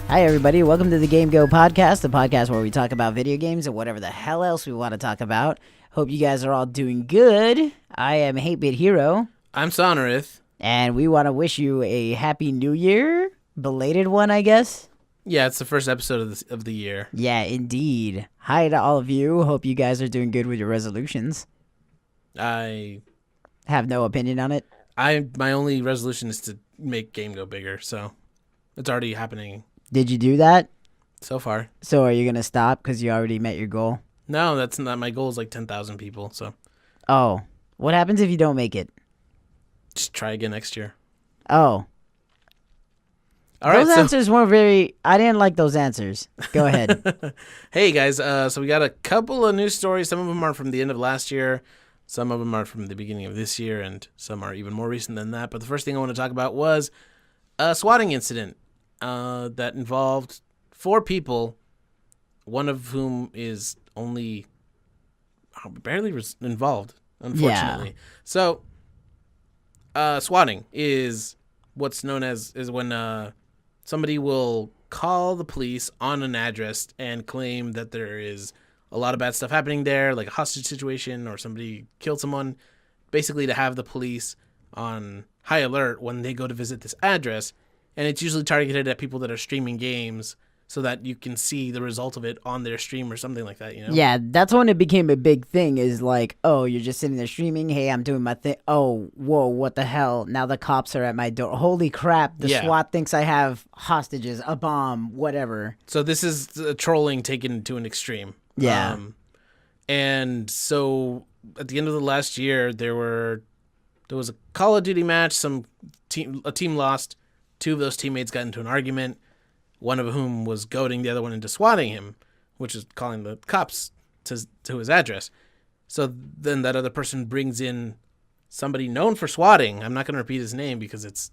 Hi, everybody. Welcome to the Game Go podcast, the podcast where we talk about video games and whatever the hell else we want to talk about. Hope you guys are all doing good. I am 8-Bit Hero, I'm Sonorith. and we want to wish you a happy new year. Belated one, I guess. Yeah, it's the first episode of the year. Yeah, indeed. Hi to all of you. Hope you guys are doing good with your resolutions. I Have no opinion on it. my only resolution is to make Game Go bigger, so it's already happening Did you do that? so far. So are you going to stop because you already met your goal? No, that's not my goal. Is like 10,000 people, so Oh, what happens if you don't make it? just try again next year. Oh, All right, those so answers weren't very... I didn't like those answers. Go ahead. hey guys, so we got a couple of news stories. Some of them are from the end of last year, some of them are from the beginning of this year, and some are even more recent than that. But the first thing I want to talk about was a swatting incident that involved 4 people, one of whom is only barely involved, unfortunately. Yeah. So, swatting is what's known as when somebody will call the police on an address and claim that there is a lot of bad stuff happening there, like a hostage situation or somebody killed someone, basically to have the police on high alert when they go to visit this address. And it's usually targeted at people that are streaming games so that you can see the result of it on their stream or something like that, you know? Yeah, that's when it became a big thing is like, oh, you're just sitting there streaming. Hey, I'm doing my thing. Oh, whoa, what the hell? Now the cops are at my door. Holy crap. The Yeah. SWAT thinks I have hostages, a bomb, whatever. So this is trolling taken to an extreme. Yeah. And so at the end of the last year, there was a Call of Duty match. A team lost. 2 of those teammates got into an argument, one of whom was goading the other one into swatting him, which is calling the cops to his address. So then that other person brings in somebody known for swatting. I'm not going to repeat his name because it's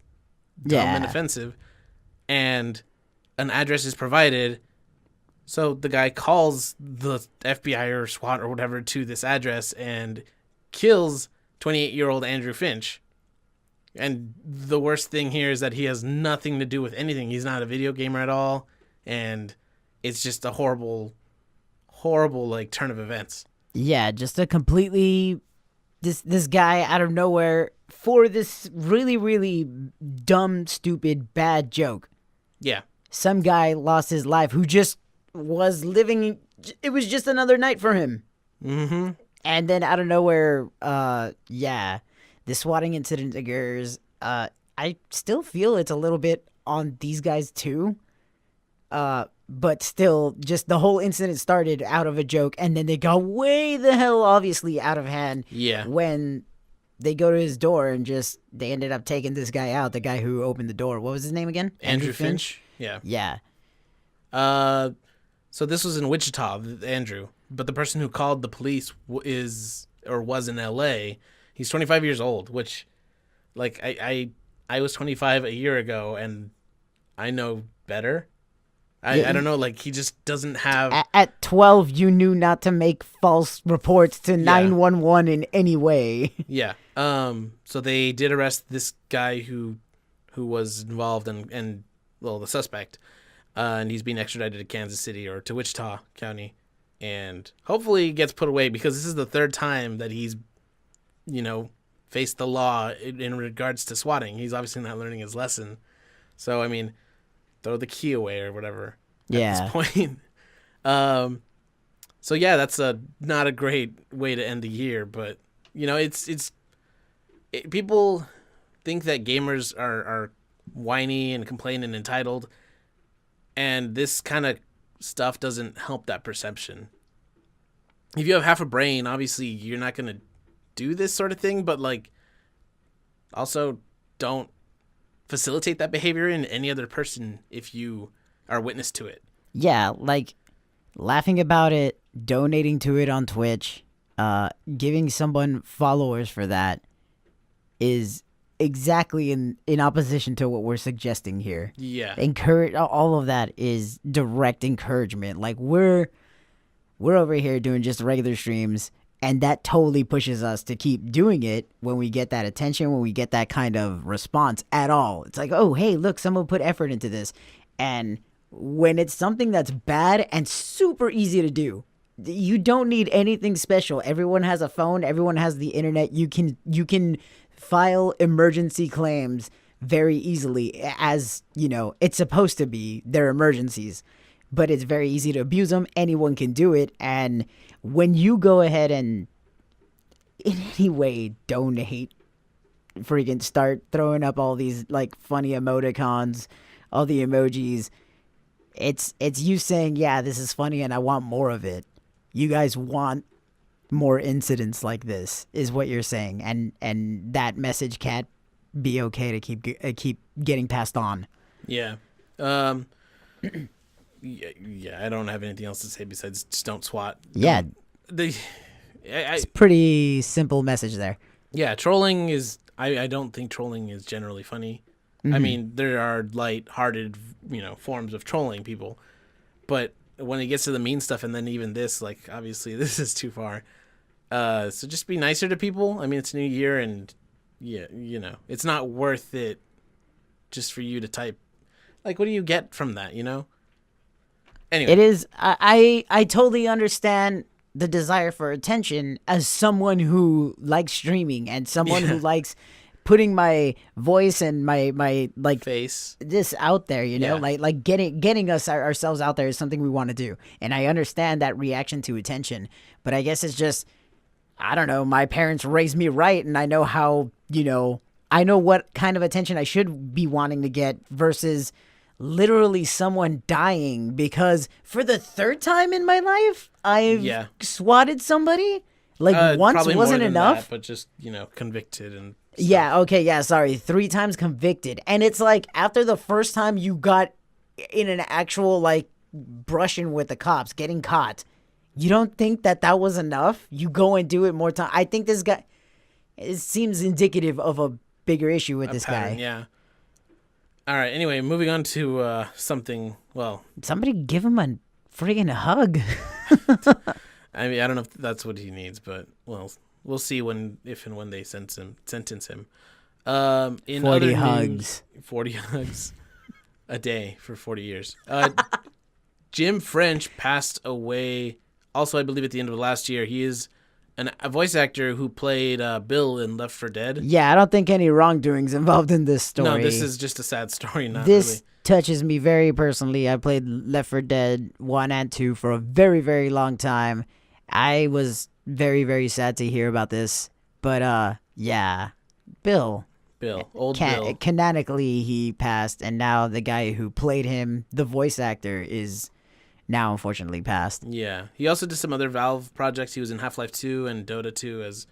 dumb and offensive. And an address is provided. So the guy calls the FBI or SWAT or whatever to this address and kills 28-year-old Andrew Finch. And the worst thing here is that he has nothing to do with anything. He's not a video gamer at all. And it's just a horrible, horrible, like, turn of events. Yeah, just a completely... This guy out of nowhere for this really, really dumb, stupid, bad joke. Yeah. Some guy lost his life who just was living... It was just another night for him. Mm-hmm. And then out of nowhere, the swatting incident occurs. I still feel it's a little bit on these guys too. But still, just the whole incident started out of a joke, and then they got way the hell obviously out of hand. Yeah. When they go to his door and they ended up taking this guy out, the guy who opened the door. What was his name again? Andrew Finch? Yeah. Yeah. So this was in Wichita, Andrew. But the person who called the police was in L.A. He's 25 years old, which, like, I was 25 a year ago, and I know better. I don't know, like, he just doesn't have... At 12, you knew not to make false reports to 911 in any way. Yeah. So they did arrest this guy who was involved and the suspect, and he's being extradited to Kansas City or to Wichita County, and hopefully gets put away because this is the 3rd time that he's, faced the law in regards to swatting. He's obviously not learning his lesson. So, I mean, throw the key away or whatever at this point. So, yeah, that's not a great way to end the year. But, people think that gamers are whiny and complain and entitled. And this kind of stuff doesn't help that perception. If you have half a brain, obviously you're not going to do this sort of thing, but like also don't facilitate that behavior in any other person if you are witness to it. Yeah, like laughing about it, donating to it on Twitch, giving someone followers for that is exactly in opposition to what we're suggesting here. Yeah. All of that is direct encouragement. Like we're over here doing just regular streams, and that totally pushes us to keep doing it when we get that attention, when we get that kind of response at all. It's like, oh, hey, look, someone put effort into this. And when it's something that's bad and super easy to do. You don't need anything special. Everyone has a phone, everyone has the internet. You can file emergency claims very easily, as, it's supposed to be. They're emergencies. But it's very easy to abuse them. Anyone can do it. And when you go ahead and in any way donate, freaking start throwing up all these like funny emoticons, all the emojis, it's you saying, yeah, this is funny and I want more of it. You guys want more incidents like this, is what you're saying, and that message can't be okay to keep getting passed on. Yeah. Yeah, I don't have anything else to say besides just don't swat. Yeah. It's pretty simple message there. Yeah, trolling is. I don't think trolling is generally funny. I mean, there are light-hearted, forms of trolling people, but when it gets to the mean stuff, and then even this, like, obviously this is too far. So just be nicer to people. I mean, it's New Year, and yeah, it's not worth it just for you to type. Like, what do you get from that? Anyway, it is. I totally understand the desire for attention as someone who likes streaming and someone who likes putting my voice and my like face this out there, like getting ourselves out there is something we want to do. And I understand that reaction to attention, but I guess it's just, I don't know, my parents raised me right, and I know how, I know what kind of attention I should be wanting to get versus literally someone dying because for the third time in my life I've swatted somebody. Like once wasn't enough, that, but just convicted and stuff. Yeah, okay, yeah, sorry, 3 times convicted. And it's like after the first time you got in an actual like brushing with the cops, getting caught, you don't think that was enough? You go and do it more time. I think this guy, it seems indicative of a bigger issue with this pattern, guy. Yeah. All right. Anyway, moving on to something. Well, somebody give him a friggin' hug. I mean, I don't know if that's what he needs, but we'll see if and when they sentence him. 40 hugs. 40 hugs a day for 40 years. Jim French passed away. Also, I believe at the end of last year. He is a voice actor who played Bill in Left 4 Dead. Yeah, I don't think any wrongdoings involved in this story. No, this is just a sad story. This touches me very personally. I played Left 4 Dead 1 and 2 for a very, very long time. I was very, very sad to hear about this. But, yeah, Bill. Old Bill. Canonically, he passed, and now the guy who played him, the voice actor, is now unfortunately passed. Yeah. He also did some other Valve projects. He was in Half-Life 2 and Dota 2 as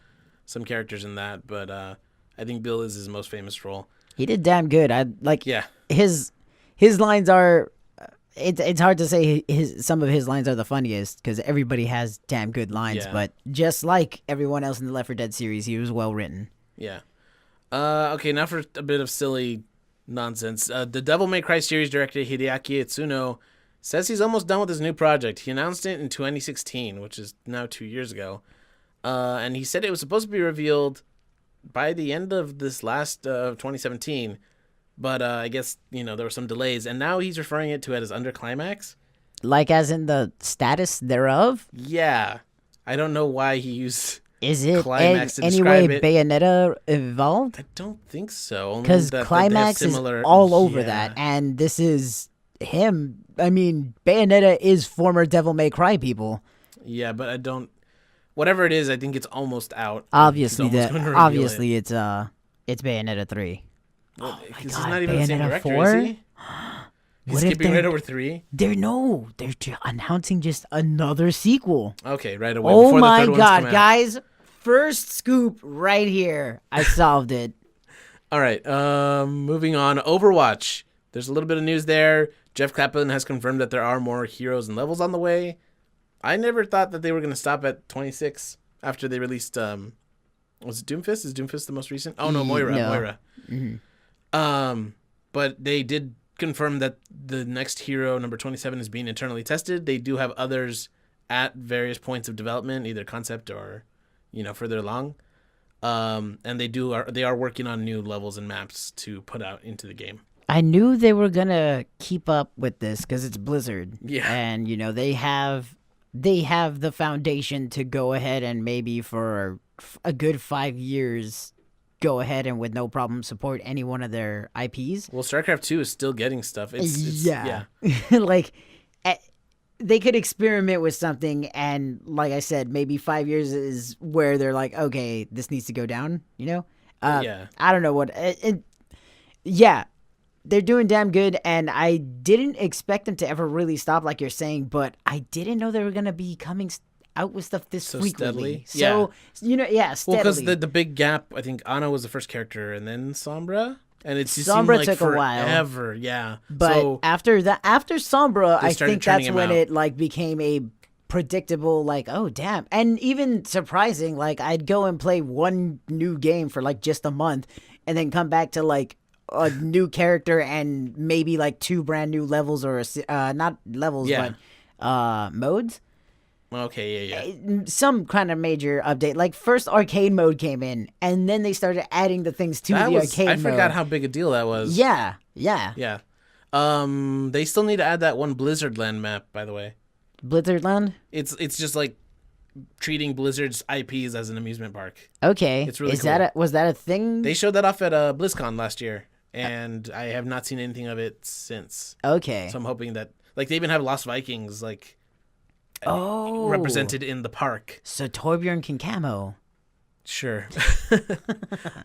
some characters in that, but I think Bill is his most famous role. He did damn good. His lines are it's hard to say some of his lines are the funniest because everybody has damn good lines, but just like everyone else in the Left 4 Dead series, he was well written. Yeah. Okay, now for a bit of silly nonsense. The Devil May Cry series director Hideaki Itsuno says he's almost done with his new project. He announced it in 2016, which is now 2 years ago. And he said it was supposed to be revealed by the end of this last 2017. But I guess, there were some delays. And now he's referring it to it as Under Climax. Like as in the status thereof? Yeah. I don't know why he used Is it Climax to anyway describe it. Bayonetta involved? I don't think so. Because Climax is all over that. And this is him. I mean, Bayonetta is former Devil May Cry people. Yeah, but I don't. Whatever it is, I think it's almost out. Obviously, it's Bayonetta 3. Well, oh my he's God, not even the same Bayonetta director, 4? is he? He's skipping right over 3. They're announcing just another sequel. Okay, right away. Oh before my the third God, one's come out. guys! First scoop right here. I solved it. All right, moving on. Overwatch. There's a little bit of news there. Jeff Kaplan has confirmed that there are more heroes and levels on the way. I never thought that they were going to stop at 26 after they released. Was it Doomfist? Is Doomfist the most recent? Oh no, Moira. No. Moira. Mm-hmm. But they did confirm that the next hero, number 27, is being internally tested. They do have others at various points of development, either concept or, further along. And they are working on new levels and maps to put out into the game. I knew they were gonna keep up with this because it's Blizzard, Yeah. and you know they have the foundation to go ahead and maybe for a good 5 years go ahead and with no problem support any one of their IPs. Well, StarCraft 2 is still getting stuff. It's yeah. Like eh, they could experiment with something, and like I said, maybe 5 years is where they're like, okay, this needs to go down. You know, Yeah. I don't know what. Yeah, they're doing damn good, and I didn't expect them to ever really stop, like you're saying, but I didn't know they were gonna be coming out with stuff this So frequently. steadily? So you know, yeah, Well, steadily. because the big gap, I think Ana was the first character, and then Sombra, and it just Sombra seemed like took a while. forever. Yeah, But so after Sombra, They I started think that's churning him when out. it like became a predictable, like, oh damn, and even surprising. Like I'd go and play one new game for like just a month, and then come back to like a new character and maybe like two brand new levels or not levels, Yeah. but modes. okay, yeah. Some kind of major update. Like first arcade mode came in, and then they started adding the things to That the was arcade I mode. forgot how big a deal that was. Yeah. Yeah. They still need to add that one Blizzard Land map, by the way. Blizzardland. It's just like treating Blizzard's IPs as an amusement park. Okay. It's really Is that was that a thing? They showed that off at BlizzCon last year, and I have not seen anything of it since. Okay. So I'm hoping that like they even have Lost Vikings like Oh, represented in the park. So Torbjorn can camo. Sure.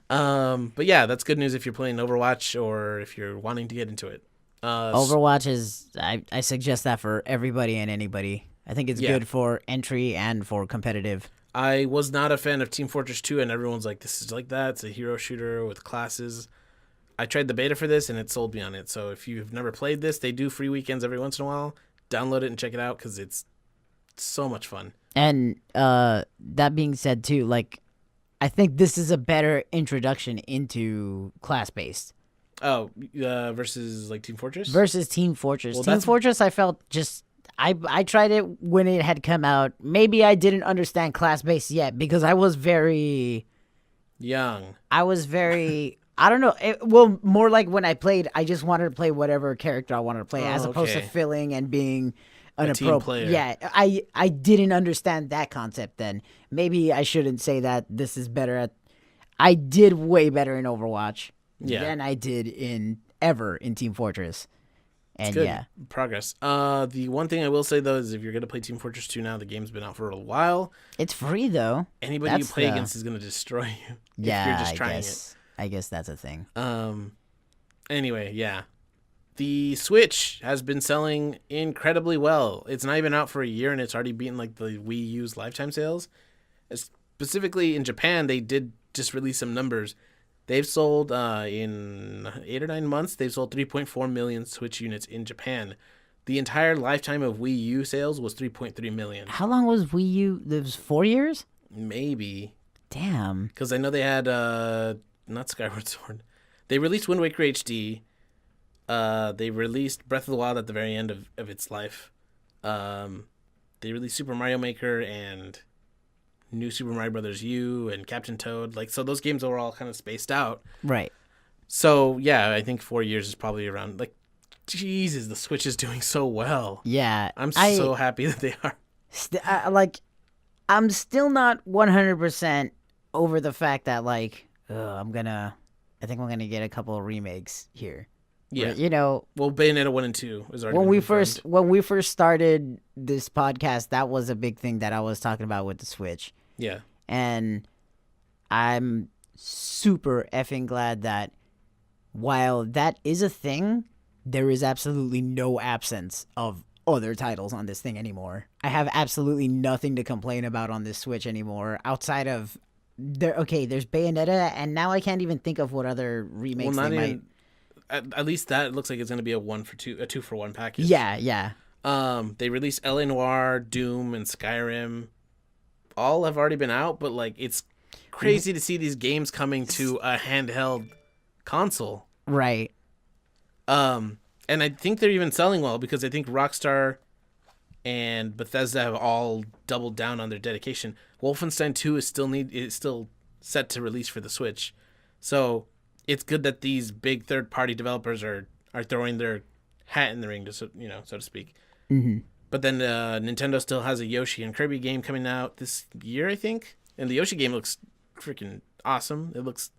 But yeah, that's good news if you're playing Overwatch or if you're wanting to get into it. Overwatch is. I suggest that for everybody and anybody. I think it's Yeah. good for entry and for competitive. I was not a fan of Team Fortress 2, and everyone's like, this is like that. It's a hero shooter with classes. I tried the beta for this, and it sold me on it. So if you've never played this, they do free weekends every once in a while. Download it and check it out because it's so much fun. And that being said, too, like I think this is a better introduction into class based Oh, versus like Team Fortress? versus Team Fortress. Well, Team that's- Fortress, I felt just. I tried it when it had come out. Maybe I didn't understand class based yet because I was very. Young. I was very. I don't know. Well, more like when I played, I just wanted to play whatever character I wanted to play, as opposed to okay. filling and being an A team player. Yeah, I didn't understand that concept then. Maybe I shouldn't say that. This is better at. I did way better in Overwatch Yeah. than I did in Team Fortress, and Good yeah, progress. The one thing I will say, though, is if you're going to play Team Fortress 2 now, the game's been out for a while. it's free though. Anybody That's you play the- against is going to destroy you Yeah, if you're just trying I guess that's a thing. it. Anyway, yeah. The Switch has been selling incredibly well. It's not even out for a year and it's already beaten like the Wii U's lifetime sales. Specifically in Japan, they did just release some numbers. They've sold in 8 or 9 months, they've sold 3.4 million Switch units in Japan. The entire lifetime of Wii U sales was 3.3 million. How long was Wii U? It was 4 years. Maybe. Damn. Because I know they had not Skyward Sword. They released Wind Waker HD. They released Breath of the Wild at the very end of its life. They released Super Mario Maker and New Super Mario Brothers U and Captain Toad. Like, so those games were all kind of spaced out. Right. So yeah, I think 4 years is probably around. Like, Jesus, the Switch is doing so well. Yeah. I'm so happy that they are. Like, I'm still not 100% over the fact that like I think I'm gonna get a couple of remakes here. Yeah. You know, Well, Bayonetta 1 and 2 is already when been we confirmed. first started this podcast, that was a big thing that I was talking about with the Switch. Yeah. And I'm super effing glad that while that is a thing, there is absolutely no absence of other titles on this thing anymore. I have absolutely nothing to complain about on this Switch anymore outside of there's Bayonetta, and now I can't even think of what other remakes Well, not they might. even. At least that it looks like it's going to be a 2-for-1 package. Yeah. They released LA Noire, Doom, and Skyrim. All have already been out, but like it's crazy to see these games coming to a handheld console. Right. And I think they're even selling well because I think Rockstar and Bethesda have all doubled down on their dedication. Wolfenstein 2 is still set to release for the Switch. So it's good that these big third-party developers are throwing their hat in the ring, so to speak. Mm-hmm. But then Nintendo still has a Yoshi and Kirby game coming out this year, I think. And the Yoshi game looks freaking awesome. It looks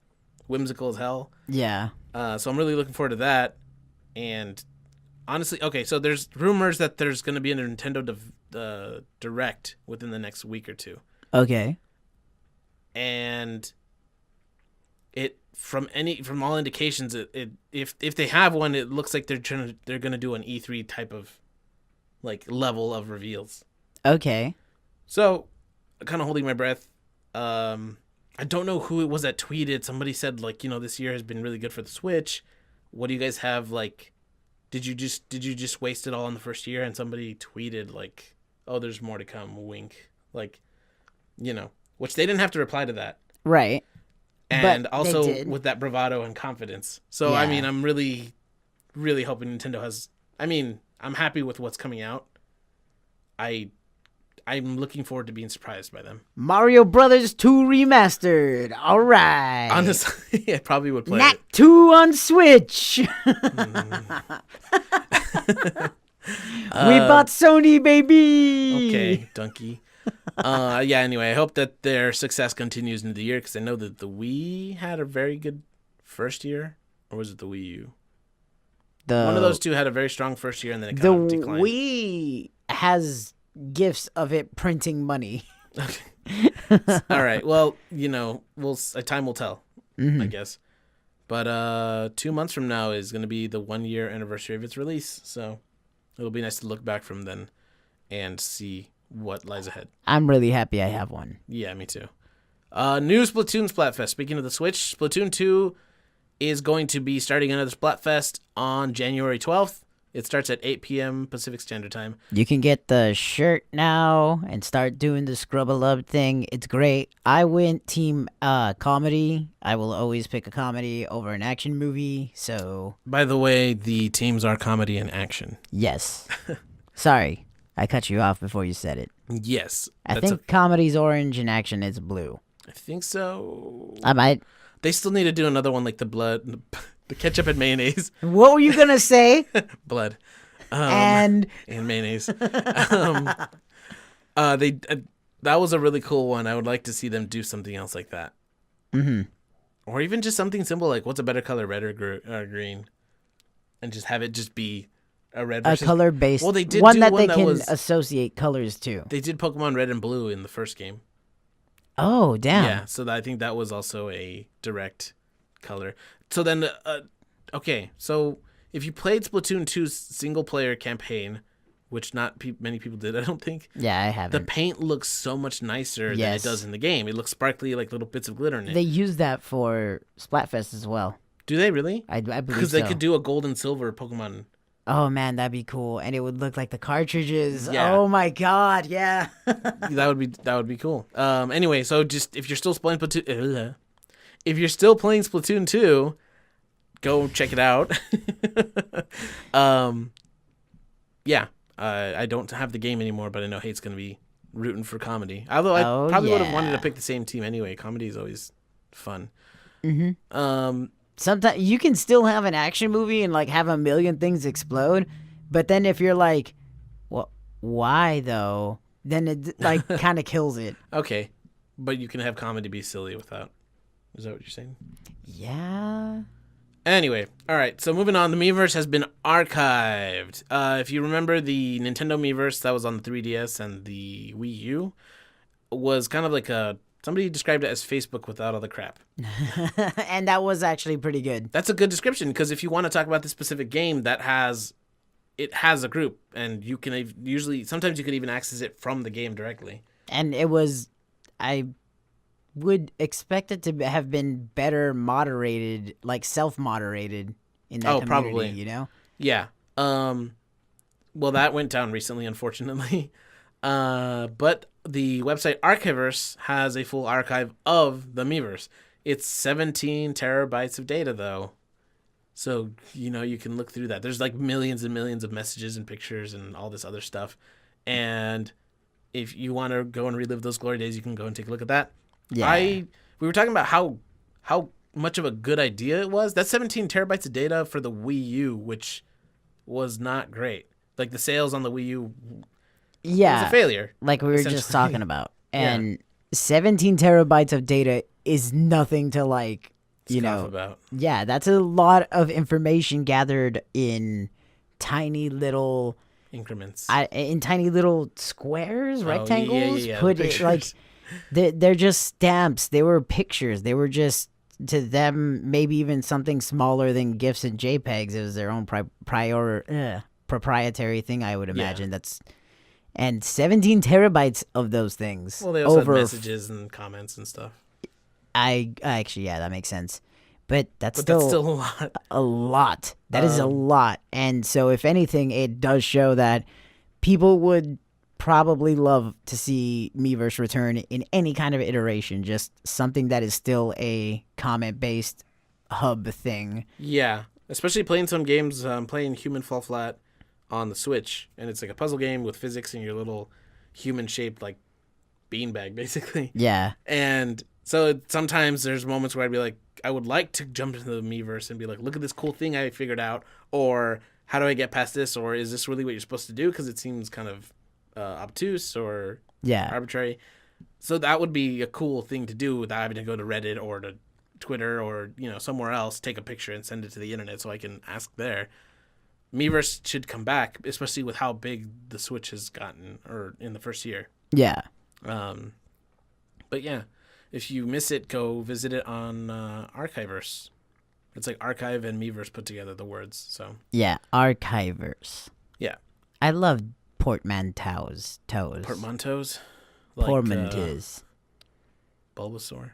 whimsical as hell. Yeah. So I'm really looking forward to that. And honestly, okay, so there's rumors that there's going to be a Nintendo Direct within the next week or two. Okay. And from all indications, if they have one, it looks like they're going to do an E3 type of like level of reveals. Okay. So, kind of holding my breath. I don't know who it was that tweeted. Somebody said like, this year has been really good for the Switch. What do you guys have like? Did you just waste it all in the first year? And somebody tweeted like, "Oh, there's more to come." Wink. Like, which they didn't have to reply to that. Right. And But also they did. with that bravado and confidence. So Yeah. I mean, I'm really, really hoping Nintendo has. I mean, I'm happy with what's coming out. I'm looking forward to being surprised by them. Mario Brothers 2 Remastered. All right. Honestly, I probably would play Knack it. 2 on Switch. We bought Sony, baby. Okay, donkey. Anyway, I hope that their success continues into the year because I know that the Wii had a very good first year. Or was it the Wii U? One of those two had a very strong first year and then it The kind of declined. Wii has gifts of it printing money. All right. Well, time will tell, Mm-hmm. I guess. But 2 months from now is going to be the 1 year anniversary of its release. So it'll be nice to look back from then and see what lies ahead. I'm really happy I have one. Yeah, me too. New Splatoon Splatfest. Speaking of the Switch, Splatoon 2 is going to be starting another Splatfest on January 12th. It starts at 8 p.m. Pacific Standard Time. You can get the shirt now and start doing the Scrub-a-Lub thing. It's great. I went team comedy. I will always pick a comedy over an action movie. So, By the way, the teams are comedy and action. yes. Sorry, I cut you off before you said it. Yes. I think comedy's orange and action is blue. I think so. I might. They still need to do another one like the ketchup and mayonnaise. What were you going to say? Blood. And And mayonnaise. That was a really cool one. I would like to see them do something else like that. mm-hmm. Or even just something simple like what's a better color, red or green? And just have it just be a red A versus... color-based Well, they did one do that one they that can was- associate colors to. They did Pokemon Red and Blue in the first game. Oh, damn. Yeah, so I think that was also a direct color. So then, okay, so if you played Splatoon 2's single-player campaign, which not many people did, I don't think, Yeah, I the haven't. paint looks so much nicer than it Yes. does in the game. It looks sparkly, like little bits of glitter in it. They use that for Splatfest as well. Do they really? I believe Because so. they could do a gold and silver Pokemon. Oh man, that'd be cool, and it would look like the cartridges. Yeah. Oh my god, yeah. That would be cool. Anyway, so just if you're still playing Splatoon, if you're still playing Splatoon 2, go check it out. Yeah, I don't have the game anymore, but I know Hate's gonna be rooting for comedy. Although I Oh, probably would have wanted to yeah. pick the same team anyway. Comedy is always fun. Mm-hmm. Sometimes you can still have an action movie and like have a million things explode, but then if you're like, well, why though? Then it like kind of kills it. Okay, but you can have comedy be silly without. Is that what you're saying? Yeah. Anyway, all right. So moving on, the Miiverse has been archived. If you remember, the Nintendo Miiverse that was on the 3DS and the Wii U was kind of like somebody described it as Facebook without all the crap. And that was actually pretty good. That's a good description because if you want to talk about this specific game that has a group and you can sometimes you can even access it from the game directly. And it was, I would expect it to have been better moderated, like self-moderated in that Oh, community, probably. you know? Yeah. Well, that went down recently, unfortunately. But the website Archiverse has a full archive of the Miiverse. It's 17 terabytes of data, though. So, you can look through that. There's like millions and millions of messages and pictures and all this other stuff. And if you want to go and relive those glory days, you can go and take a look at that. Yeah. We were talking about how much of a good idea it was. That's 17 terabytes of data for the Wii U, which was not great. Like the sales on the Wii U was a Yeah, failure. like we were just essentially. talking about. Yeah. And 17 terabytes of data is nothing to like, you Scoff know, about. yeah, that's a lot of information gathered in tiny little Increments. in tiny little squares, rectangles. The Put it like pictures. they're just stamps. They were pictures. They were just to them maybe even something smaller than GIFs and JPEGs. It was their own proprietary thing, I would imagine. That's and 17 terabytes of those things. Well, they also over had messages and comments and stuff. I actually, yeah, that makes sense. But But that's still a lot. a lot. That is a lot. And so, if anything, it does show that people would probably love to see Miiverse return in any kind of iteration, just something that is still a comment based hub thing. Yeah, especially playing some games. Playing Human Fall Flat on the Switch, and it's like a puzzle game with physics and your little human-shaped like beanbag, basically. Yeah. And so sometimes there's moments where I'd be like, I would like to jump into the Miiverse and be like, look at this cool thing I figured out, or how do I get past this, or is this really what you're supposed to do? Because it seems kind of obtuse or Yeah. arbitrary. So that would be a cool thing to do without having to go to Reddit or to Twitter or somewhere else, take a picture and send it to the internet so I can ask there. Miiverse should come back, especially with how big the Switch has gotten, or in the first year. Yeah. But yeah, if you miss it, go visit it on Archiverse. It's like Archive and Miiverse put together, the words. So Yeah. Archivers. yeah, I love portmanteaus. Toes. portmanteaus, like Portmanteaus. Bulbasaur.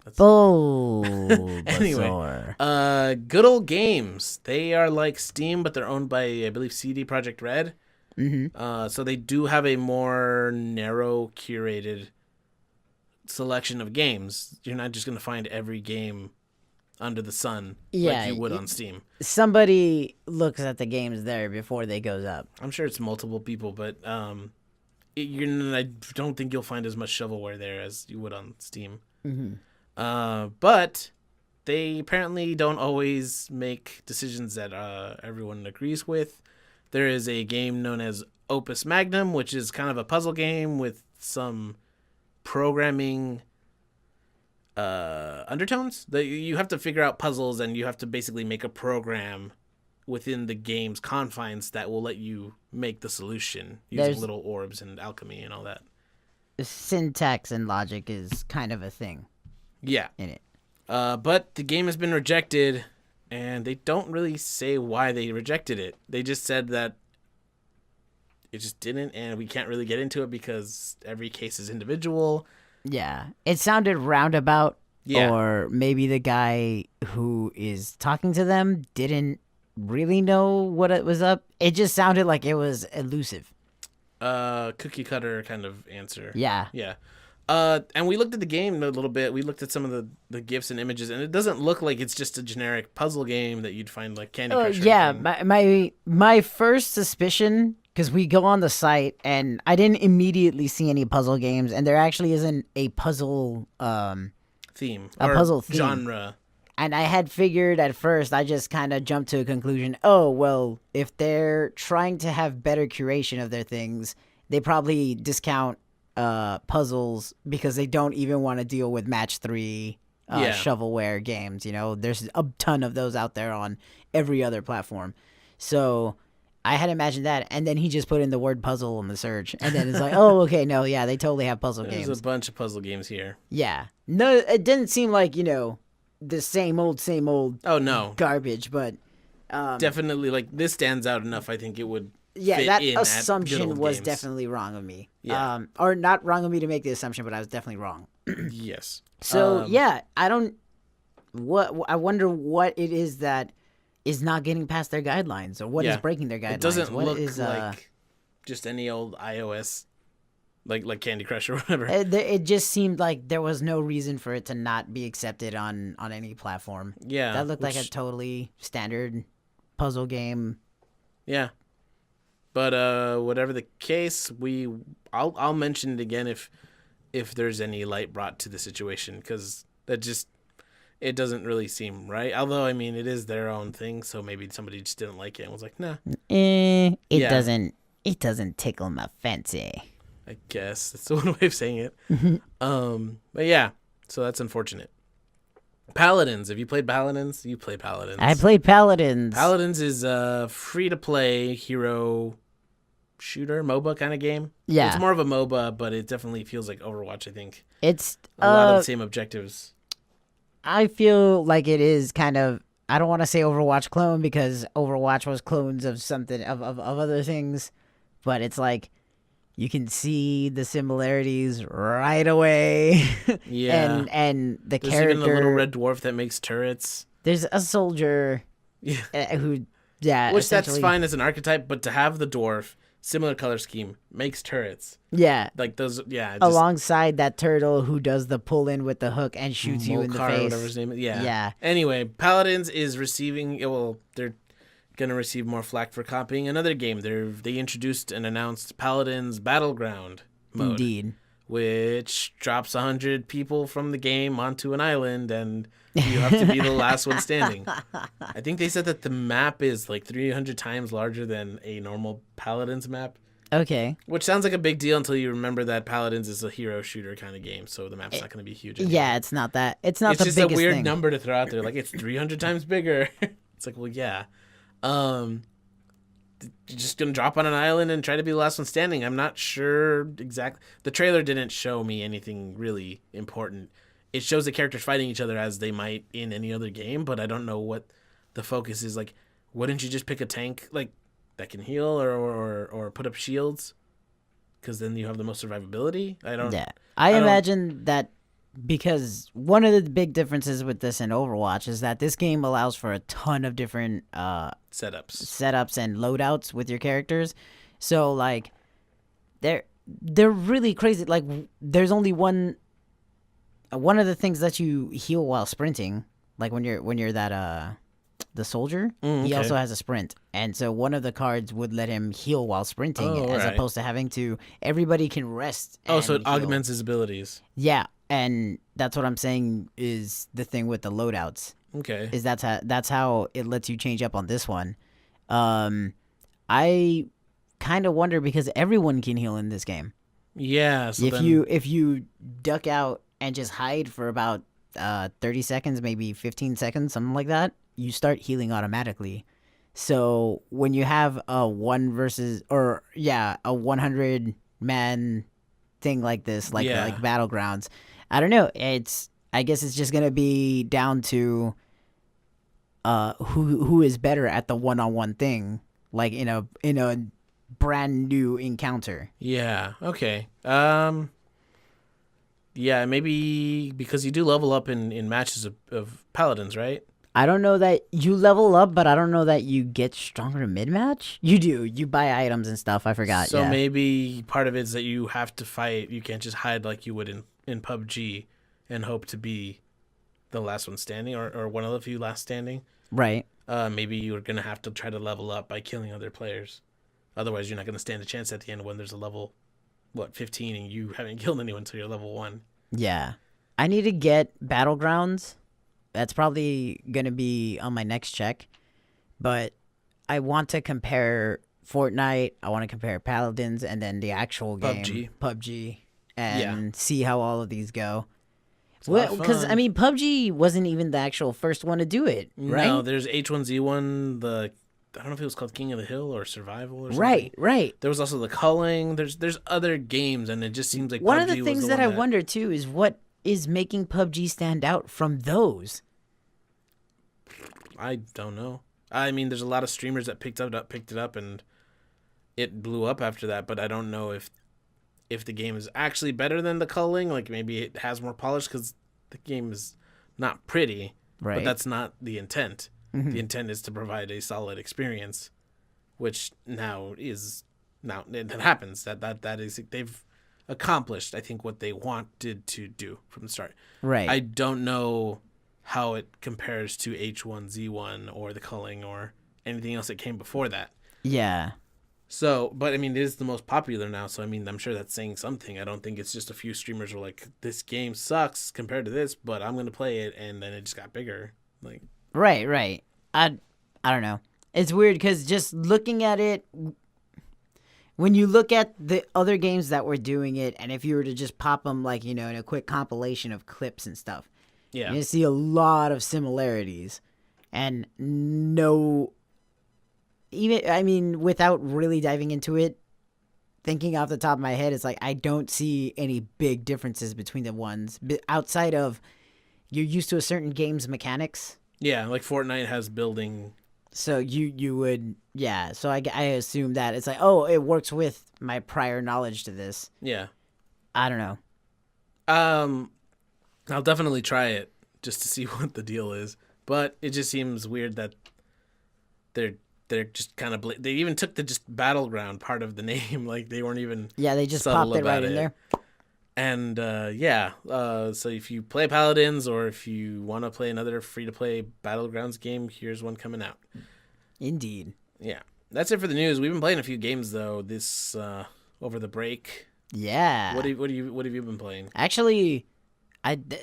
That's Bulbasaur. Good Old Games. They are like Steam, but they're owned by, I believe, CD Projekt Red. So they do have a more narrow, curated selection of games. You're not just going to find every game under the sun Yeah, like you would on Steam. Somebody looks at the games there before they goes up. I'm sure it's multiple people, but I don't think you'll find as much shovelware there as you would on Steam. But they apparently don't always make decisions that everyone agrees with. There is a game known as Opus Magnum, which is kind of a puzzle game with some programming undertones. You have to figure out puzzles, and you have to basically make a program within the game's confines that will let you make the solution using There's- little orbs and alchemy and all that. Syntax and logic is kind of a thing Yeah. in it. But the game has been rejected, and they don't really say why they rejected it. They just said that it just didn't, and we can't really get into it because every case is individual. Yeah. It sounded roundabout, Yeah. or maybe the guy who is talking to them didn't really know what it was up. It just sounded like it was elusive. Cookie cutter kind of answer. Yeah. Yeah. And we looked at the game a little bit. We looked at some of the GIFs and images, and it doesn't look like it's just a generic puzzle game that you'd find like Candy Crush. or Yeah, anything. my first suspicion, because we go on the site and I didn't immediately see any puzzle games, and there actually isn't a puzzle Theme. A or puzzle theme. genre. and I had figured at first, I just kind of jumped to a conclusion, oh, well, if they're trying to have better curation of their things, they probably discount puzzles because they don't even want to deal with match 3 Yeah. shovelware games. There's a ton of those out there on every other platform. So I had imagined that, and then he just put in the word puzzle in the search, and then it's like, oh, okay, no, yeah, they totally have puzzle There's games. a bunch of puzzle games here. Yeah. No, it didn't seem like, the same old Oh, no. garbage, but Definitely, like, this stands out enough. I think it would yeah, fit that in at Good assumption Old was Games. definitely wrong of me. Yeah. Or not wrong of me to make the assumption, but I was definitely wrong. Yes. So yeah, I wonder what it is that is not getting past their guidelines, or what is Yeah. breaking their guidelines. It doesn't What look is, like just any old iOS, like Candy Crush or whatever. it just seemed like there was no reason for it to not be accepted on any platform. Yeah. That looked like a which- totally standard puzzle game. Yeah. But whatever the case, I'll mention it again if there's any light brought to the situation, because that just it doesn't really seem right. Although, I mean, it is their own thing, so maybe somebody just didn't like it and was like, nah. It Yeah. doesn't tickle my fancy. I guess that's the one way of saying it. But yeah, so that's unfortunate. Paladins. Have you played Paladins? You play Paladins. I played Paladins. Paladins is a free-to-play hero shooter, MOBA kind of game. Yeah. It's more of a MOBA, but it definitely feels like Overwatch, I think. It's A lot of the same objectives. I feel like it is kind of, I don't want to say Overwatch clone because Overwatch was clones of something of other things, but it's like you can see the similarities right away. Yeah. and the There's character, even a little red dwarf that makes turrets. there's a soldier Yeah. who yeah, Which that's essentially- fine as an archetype, but to have the dwarf, similar color scheme, makes turrets. Yeah. Like those, yeah. Just Alongside that turtle who does the pull in with the hook and shoots you in the Molcar or face. whatever his name is. Yeah. Yeah. Anyway, Paladins is receiving, well, they're going to receive more flack for copying another game. They introduced and announced Paladins Battleground mode. Indeed. Which drops 100 people from the game onto an island, and you have to be the last one standing. I think they said that the map is like 300 times larger than a normal Paladins map, Okay. which sounds like a big deal until you remember that Paladins is a hero shooter kind of game, so the map's not going to be huge. Anymore. Yeah, it's not that. It's not It's the just a biggest weird thing. number to throw out there. Like, it's 300 times bigger. It's like, well, yeah. You're just going to drop on an island and try to be the last one standing. I'm not sure exactly. The trailer didn't show me anything really important. It shows the characters fighting each other as they might in any other game, but I don't know what the focus is. Like, wouldn't you just pick a tank like that can heal or put up shields? Because then you have the most survivability. I don't. Yeah. I don't- imagine that because one of the big differences with this and Overwatch is that this game allows for a ton of different Setups. setups and loadouts with your characters. So like they're really crazy. Like there's only one of the things that you heal while sprinting, like when you're that the soldier, he okay. also has a sprint. And so one of the cards would let him heal while sprinting Oh, as alright. opposed to having to everybody can rest. Oh, so it and heal. augments his abilities. Yeah, and that's what I'm saying is the thing with the loadouts. Okay. Is that's how it lets you change up on this one. I kind of wonder because everyone can heal in this game. Yeah. So if then, you duck out and just hide for about 30 seconds, maybe 15 seconds, something like that, you start healing automatically. So when you have a 100 man thing like this, like Yeah. Battlegrounds, I don't know. I guess it's just gonna be down to who is better at the one-on-one thing, like in a brand new encounter. Yeah. Okay. Yeah, maybe because you do level up in matches of paladins, right? I don't know that you level up, but I don't know that you get stronger mid-match. You do. You buy items and stuff. I forgot. So yeah. maybe part of it is that you have to fight. You can't just hide like you would in PUBG and hope to be the last one standing or one of the few last standing. Right. Maybe you're going to have to try to level up by killing other players. Otherwise, you're not going to stand a chance at the end when there's a level, 15, and you haven't killed anyone until you're level 1. Yeah. I need to get Battlegrounds. That's probably going to be on my next check. But I want to compare Fortnite. I want to compare Paladins and then the actual game. PUBG. And see how all of these go. Well, because, I mean, PUBG wasn't even the actual first one to do it, right? No, there's H1Z1, I don't know if it was called King of the Hill or Survival or something. Right. There was also the Culling. There's other games, and it just seems like One PUBG of the was things the that one I wonder, too, is what is making PUBG stand out from those? I don't know. I mean, there's a lot of streamers that picked it up, and it blew up after that. But I don't know if the game is actually better than the Culling. Like maybe it has more polish because the game is not pretty. Right. But that's not the intent. Mm-hmm. The intent is to provide a solid experience, which now it happens. That is they've accomplished, I think, what they wanted to do from the start. Right. I don't know how it compares to H1Z1 or the Culling or anything else that came before that. Yeah. So, but I mean, it is the most popular now. So, I mean, I'm sure that's saying something. I don't think it's just a few streamers were like, this game sucks compared to this, but I'm going to play it. And then it just got bigger. Like, Right. I don't know. It's weird because just looking at it, when you look at the other games that were doing it, and if you were to just pop them like, in a quick compilation of clips and stuff, yeah. you see a lot of similarities and no, even, I mean, without really diving into it, thinking off the top of my head, it's like I don't see any big differences between the ones outside of you're used to a certain game's mechanics. Yeah. Like Fortnite has building. So you would, yeah. So I assume that it's like, oh, it works with my prior knowledge to this. Yeah. I don't know. I'll definitely try it just to see what the deal is. But it just seems weird that they're just kind of they even took the just battleground part of the name. Like they weren't even Yeah, they just subtle popped it right about in there. And so if you play Paladins or if you want to play another free-to-play Battlegrounds game, here's one coming out. Indeed. Yeah. That's it for the news. We've been playing a few games though this over the break. Yeah. What have you been playing? Actually,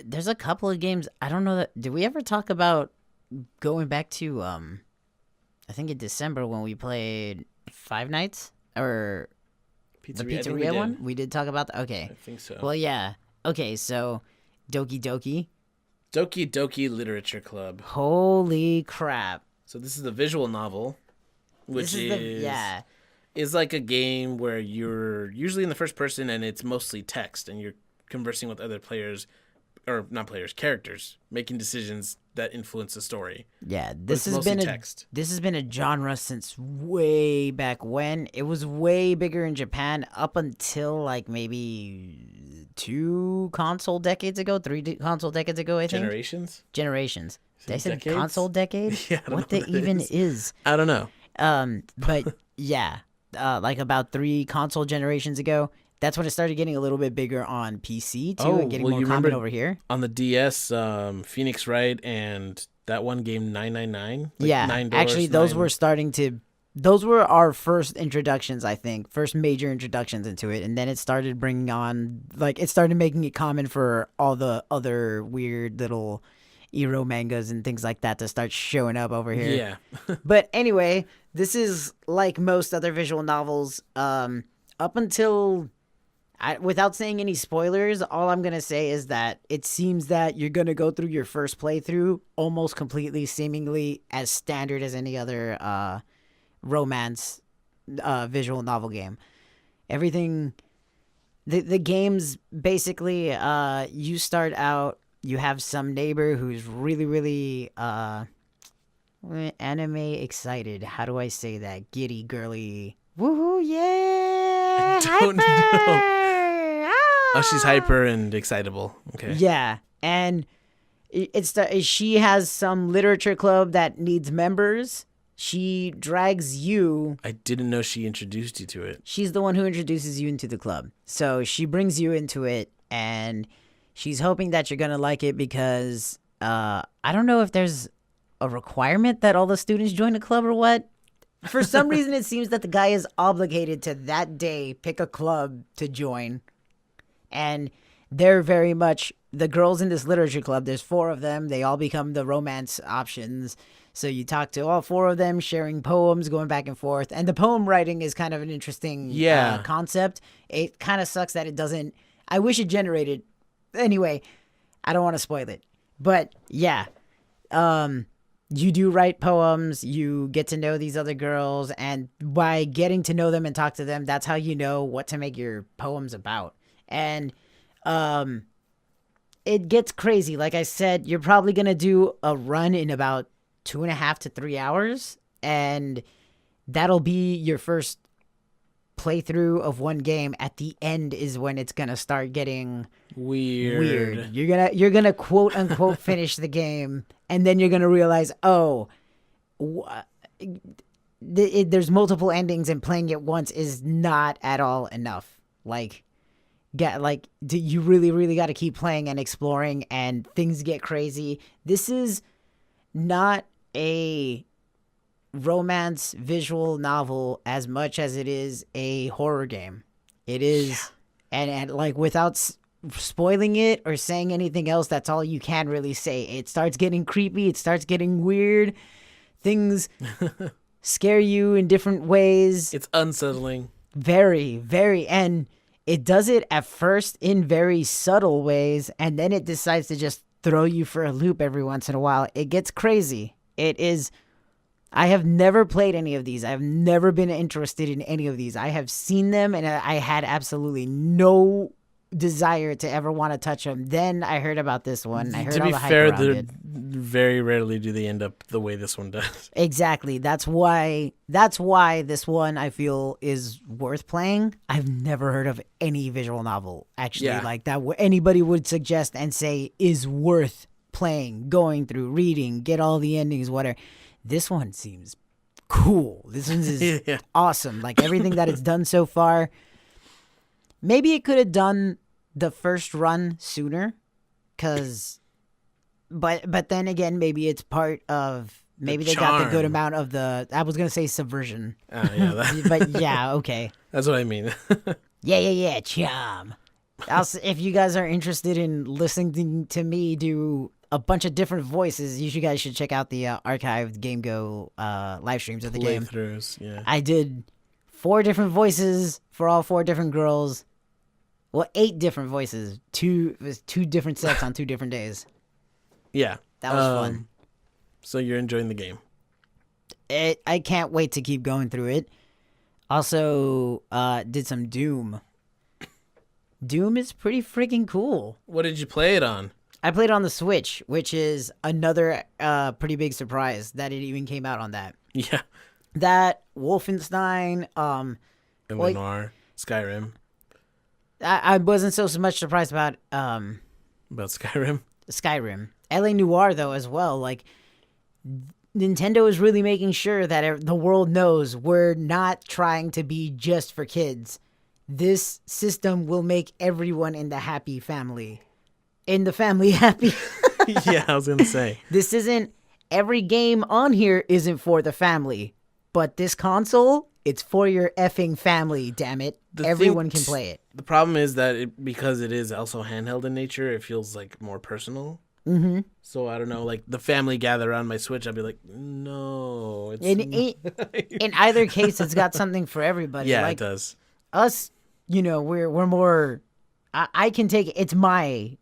there's a couple of games. I don't know that. Did we ever talk about going back to I think in December when we played Five Nights or the I think we pizzeria did. one? We did talk about that. Okay. I think so. Well, yeah. Okay, so Doki Doki. Doki Doki Literature Club. Holy crap. So this is the visual novel, which This is is like a game where you're usually in the first person and it's mostly text and you're conversing with other players, or not players, characters, making decisions that influence the story. Yeah, But this it's has mostly been text. this has been a genre since way back when. It was way bigger in Japan up until like maybe 2 console decades ago, 3 console decades ago, I think. Generations. Did I say Decades? console decade? Yeah, I don't what know the what that even is. I don't know. But yeah, like about 3 console generations ago. That's when it started getting a little bit bigger on PC too, and getting more you common remember over here. on the DS, Phoenix Wright and that one game 999. Yeah, 9 doors, actually, those 9 were starting to. Those were our first introductions, I think, first major introductions into it, and then it started bringing on, like, it started making it common for all the other weird little Ero mangas and things like that to start showing up over here. Yeah. But anyway, this is like most other visual novels. Up until, without saying any spoilers, all I'm gonna say is that it seems that you're gonna go through your first playthrough almost completely, seemingly as standard as any other romance visual novel game. Everything, the game's basically you start out, you have some neighbor who's really anime excited. How do I say that? Giddy, girly. Woohoo, yeah! I don't know. Hyper! Oh, she's hyper and excitable. Okay. Yeah, and she has some literature club that needs members. She drags you. I didn't know she introduced you to it. She's the one who introduces you into the club. So she brings you into it, and she's hoping that you're gonna like it because I don't know if there's a requirement that all the students join the club or what. For some reason, it seems that the guy is obligated to that day pick a club to join. And they're very much the girls in this literature club. There's 4 of them. They all become the romance options. So you talk to all 4 of them, sharing poems, going back and forth. And the poem writing is kind of an interesting concept. It kind of sucks that it doesn't. I wish it generated. Anyway, I don't want to spoil it. But yeah. You do write poems, you get to know these other girls, and by getting to know them and talk to them, that's how you know what to make your poems about. And it gets crazy. Like I said, you're probably going to do a run in about 2.5 to 3 hours, and that'll be your first playthrough of one game. At the end is when it's going to start getting weird. You're gonna quote unquote finish the game, and then you're gonna realize, there's multiple endings, and playing it once is not at all enough. You really got to keep playing and exploring, and things get crazy. This is not a romance visual novel as much as it is a horror game. It is, and like without spoiling it or saying anything else, that's all you can really say. It starts getting creepy. It starts getting weird. Things scare you in different ways. It's unsettling. Very, very, and it does it at first in very subtle ways, and then it decides to just throw you for a loop every once in a while. It gets crazy. It is. I have never played any of these. I have never been interested in any of these. I have seen them, and I had absolutely no desire to ever want to touch them. Then I heard about this one. I heard To all be the hype fair, around it. very rarely do they end up the way this one does. Exactly. That's why this one I feel is worth playing. I've never heard of any visual novel actually like that anybody would suggest and say is worth playing, going through, reading, get all the endings, whatever. This one seems cool. This one is awesome. Like everything that it's done so far. Maybe it could have done the first run sooner, but then again, maybe it's part of they got the good amount of the. I was gonna say subversion. But yeah, okay. That's what I mean. Yeah, charm. Also, if you guys are interested in listening to me do a bunch of different voices, you guys should check out the archived Game Go live streams of the game. Playthroughs, yeah. I did 4 different voices for all 4 different girls. Well, 8 different voices. 2 different sets on 2 different days. Yeah. That was fun. So you're enjoying the game. I can't wait to keep going through it. Also, did some Doom. Doom is pretty freaking cool. What did you play it on? I played it on the Switch, which is another pretty big surprise that it even came out on that. Yeah. That, Wolfenstein, Noir, Skyrim. I wasn't so much surprised about Skyrim. Skyrim. LA Noir, though, as well. Like, Nintendo is really making sure that the world knows we're not trying to be just for kids. This system will make everyone in the happy family. In the family happy. Yeah, I was going to say. This isn't, every game on here isn't for the family. But this console, it's for your effing family, damn it. Everyone can play it. The problem is that because it is also handheld in nature, it feels like more personal. Mm-hmm. So I don't know, like the family gather around my Switch, I'd be like, no. In either case, it's got something for everybody. Yeah, like, it does. Us, we're more. I can take it. It's my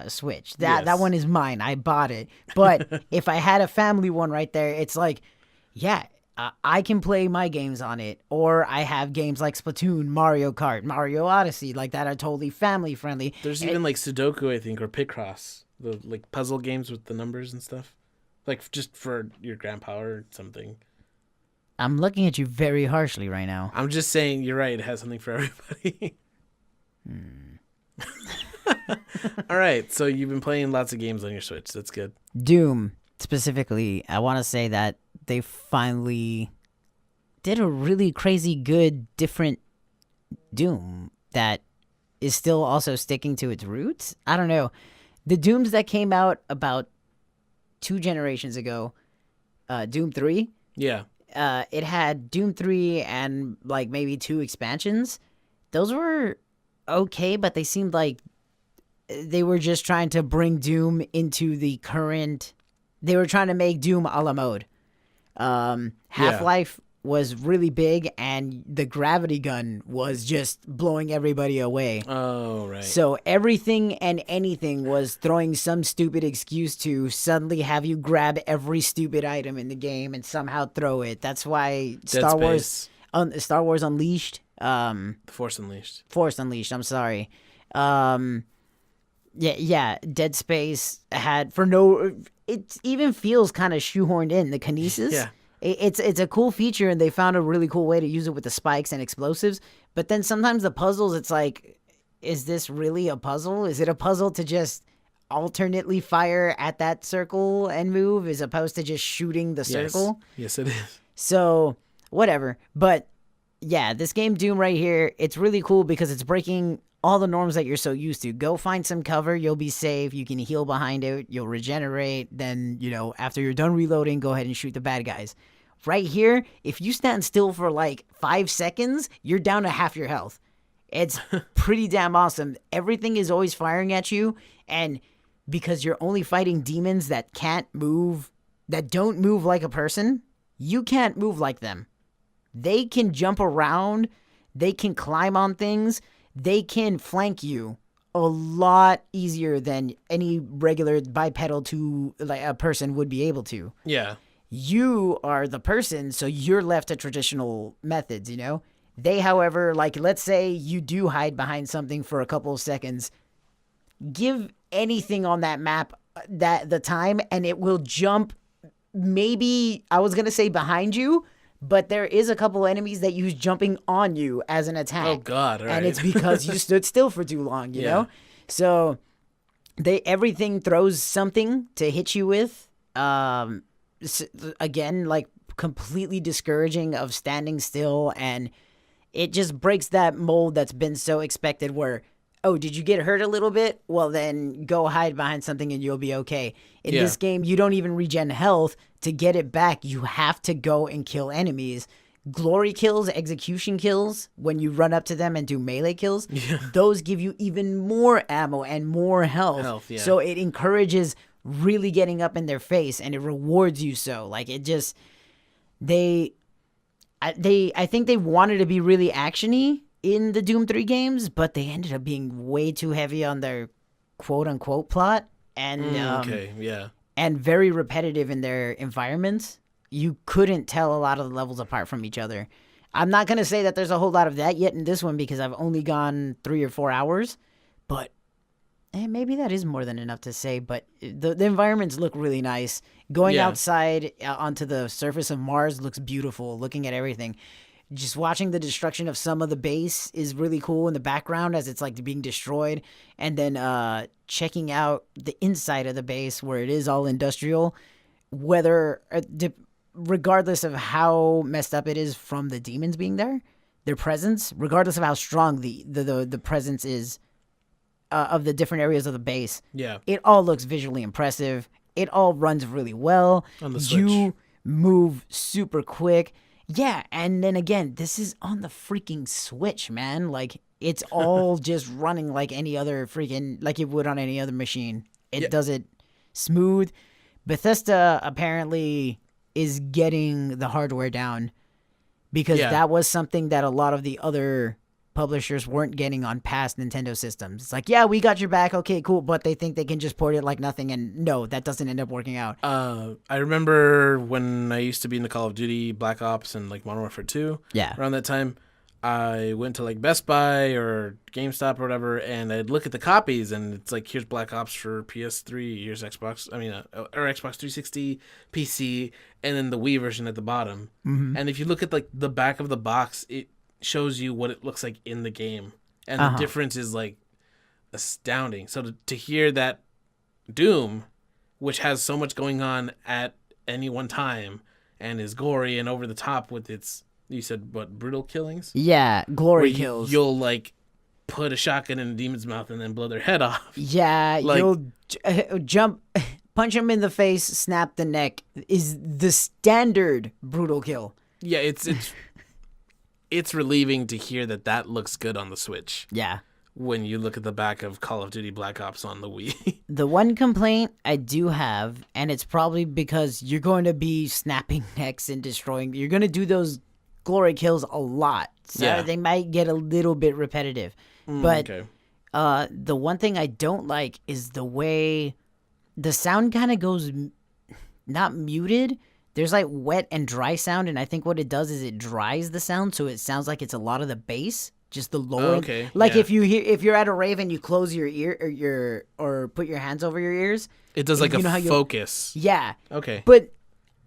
Switch. That one is mine. I bought it. But if I had a family one right there, it's like, yeah. I can play my games on it, or I have games like Splatoon, Mario Kart, Mario Odyssey, like that are totally family friendly. There's even like Sudoku, I think, or Picross, the like puzzle games with the numbers and stuff, like just for your grandpa or something. I'm looking at you very harshly right now. I'm just saying, you're right. It has something for everybody. All right, so you've been playing lots of games on your Switch. That's good. Doom, specifically, I want to say that they finally did a really crazy good, different Doom that is still also sticking to its roots. I don't know. The Dooms that came out about 2 generations ago, Doom 3. Yeah. It had Doom 3 and like maybe 2 expansions. Those were okay, but they seemed like they were just trying to bring Doom into the current. They were trying to make Doom a la mode. Half-Life was really big, and the gravity gun was just blowing everybody away. Oh, right. So everything and anything was throwing some stupid excuse to suddenly have you grab every stupid item in the game and somehow throw it. That's why Star Wars Unleashed. Force Unleashed. Force Unleashed. I'm sorry. Yeah. Dead Space had it even feels kind of shoehorned in the kinesis. Yeah. It's a cool feature, and they found a really cool way to use it with the spikes and explosives. But then sometimes the puzzles, it's like, is this really a puzzle? Is it a puzzle to just alternately fire at that circle and move as opposed to just shooting the circle? Yes, it is. So, whatever. But, yeah, this game Doom right here, it's really cool because it's breaking all the norms that you're so used to. Go find some cover. You'll be safe. You can heal behind it. You'll regenerate. Then, after you're done reloading, go ahead and shoot the bad guys. Right here, if you stand still for like 5 seconds, you're down to half your health. It's pretty damn awesome. Everything is always firing at you, and because you're only fighting demons that can't move, that don't move like a person, you can't move like them. They can jump around, they can climb on things, they can flank you a lot easier than any regular bipedal to like a person would be able to. Yeah. You are the person, so you're left to traditional methods, you know? They, however, like, let's say you do hide behind something for a couple of seconds. Give anything on that map that the time, and it will jump. Maybe I was gonna say behind you, but there is a couple enemies that use jumping on you as an attack. Oh God! All right. And it's because you stood still for too long, you know. So everything throws something to hit you with. Again, like completely discouraging of standing still, and it just breaks that mold that's been so expected where, oh, did you get hurt a little bit? Well, then go hide behind something and you'll be okay. In this game, you don't even regen health. To get it back, you have to go and kill enemies. Glory kills, execution kills, when you run up to them and do melee kills, those give you even more ammo and more health. So it encourages really getting up in their face, and it rewards you so. Like, it just... I think they wanted to be really actiony in the Doom 3 games, but they ended up being way too heavy on their quote-unquote plot, and and very repetitive in their environments. You couldn't tell a lot of the levels apart from each other. I'm not going to say that there's a whole lot of that yet in this one because I've only gone 3 or 4 hours, but maybe that is more than enough to say, but the environments look really nice. Going outside onto the surface of Mars looks beautiful, looking at everything. Just watching the destruction of some of the base is really cool in the background as it's like being destroyed. And then checking out the inside of the base where it is all industrial, regardless of how messed up it is from the demons being there, their presence, regardless of how strong the presence is of the different areas of the base, it all looks visually impressive. It all runs really well. On the Switch. You move super quick. Yeah, and then again, this is on the freaking Switch, man. Like, it's all just running like any other freaking, like it would on any other machine. It does it smooth. Bethesda apparently is getting the hardware down because that was something that a lot of the other publishers weren't getting on past Nintendo systems. It's like, yeah, we got your back, okay, cool, but they think they can just port it like nothing, and no, that doesn't end up working out. I remember when I used to be in the Call of Duty, Black Ops, and like Modern Warfare 2. Yeah. Around that time, I went to like Best Buy or GameStop or whatever, and I'd look at the copies, and it's like, here's Black Ops for PS3, here's Xbox, or Xbox 360, PC, and then the Wii version at the bottom. Mm-hmm. And if you look at like the back of the box, it shows you what it looks like in the game, and the difference is like astounding. So to hear that Doom, which has so much going on at any one time and is gory and over the top with its, you said what, brutal killings? Yeah, glory kills. You'll like put a shotgun in a demon's mouth and then blow their head off. Yeah, like, you'll jump, punch them in the face, snap the neck is the standard brutal kill. Yeah, it's relieving to hear that looks good on the Switch. Yeah. When you look at the back of Call of Duty Black Ops on the Wii. The one complaint I do have, and it's probably because you're going to be snapping necks and destroying, you're going to do those glory kills a lot. So they might get a little bit repetitive. But the one thing I don't like is the way the sound kind of goes not muted. There's like wet and dry sound, and I think what it does is it dries the sound, so it sounds like it's a lot of the bass, just the lower. Like if you're at a rave and you close your ear or put your hands over your ears, it does like a focus. Yeah. Okay. But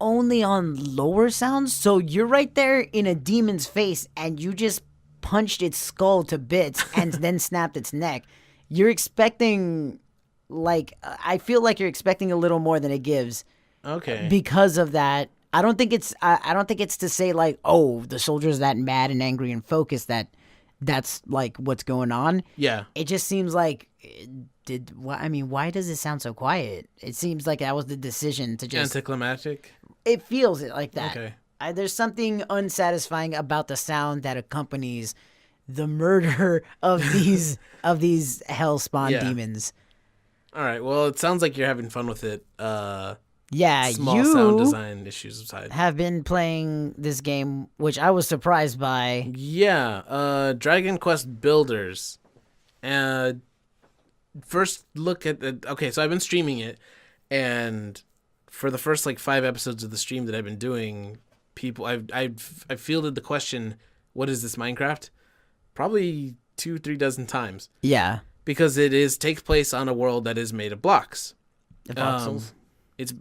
only on lower sounds, so you're right there in a demon's face, and you just punched its skull to bits and then snapped its neck. You're expecting, like, I feel like you're expecting a little more than it gives. Okay. Because of that, I don't think it's to say like, oh, the soldier's that mad and angry and focused that's like what's going on. Yeah. It just seems like why does it sound so quiet? It seems like that was the decision to just anticlimactic. It feels like that. Okay. There's something unsatisfying about the sound that accompanies the murder of these hellspawn Yeah. demons. All right. Well, it sounds like you're having fun with it. Yeah, Small sound you design issues aside. have been playing this game, which I was surprised by. Yeah. Dragon Quest Builders. Uh, First look at the. Okay, so I've been streaming it, and for the first like 5 episodes of the stream that I've been doing, people I've fielded the question, "What is this Minecraft?" Probably 2-3 dozen times Yeah, because takes place on a world that is made of blocks. the voxels. It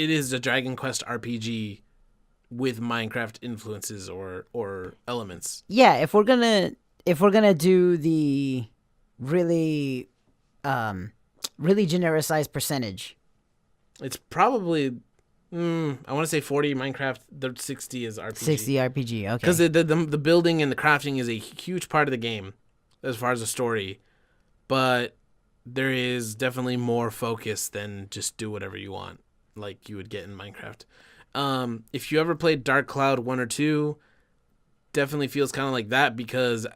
is a Dragon Quest RPG with Minecraft influences or elements. Yeah, if we're gonna do the really really genericized percentage. It's probably I want to say 40 Minecraft. The 60 is RPG. 60 RPG, okay. Because the building and the crafting is a huge part of the game as far as the story, but there is definitely more focus than just do whatever you want like you would get in Minecraft. If you ever played Dark Cloud 1 or 2, definitely feels kind of like that because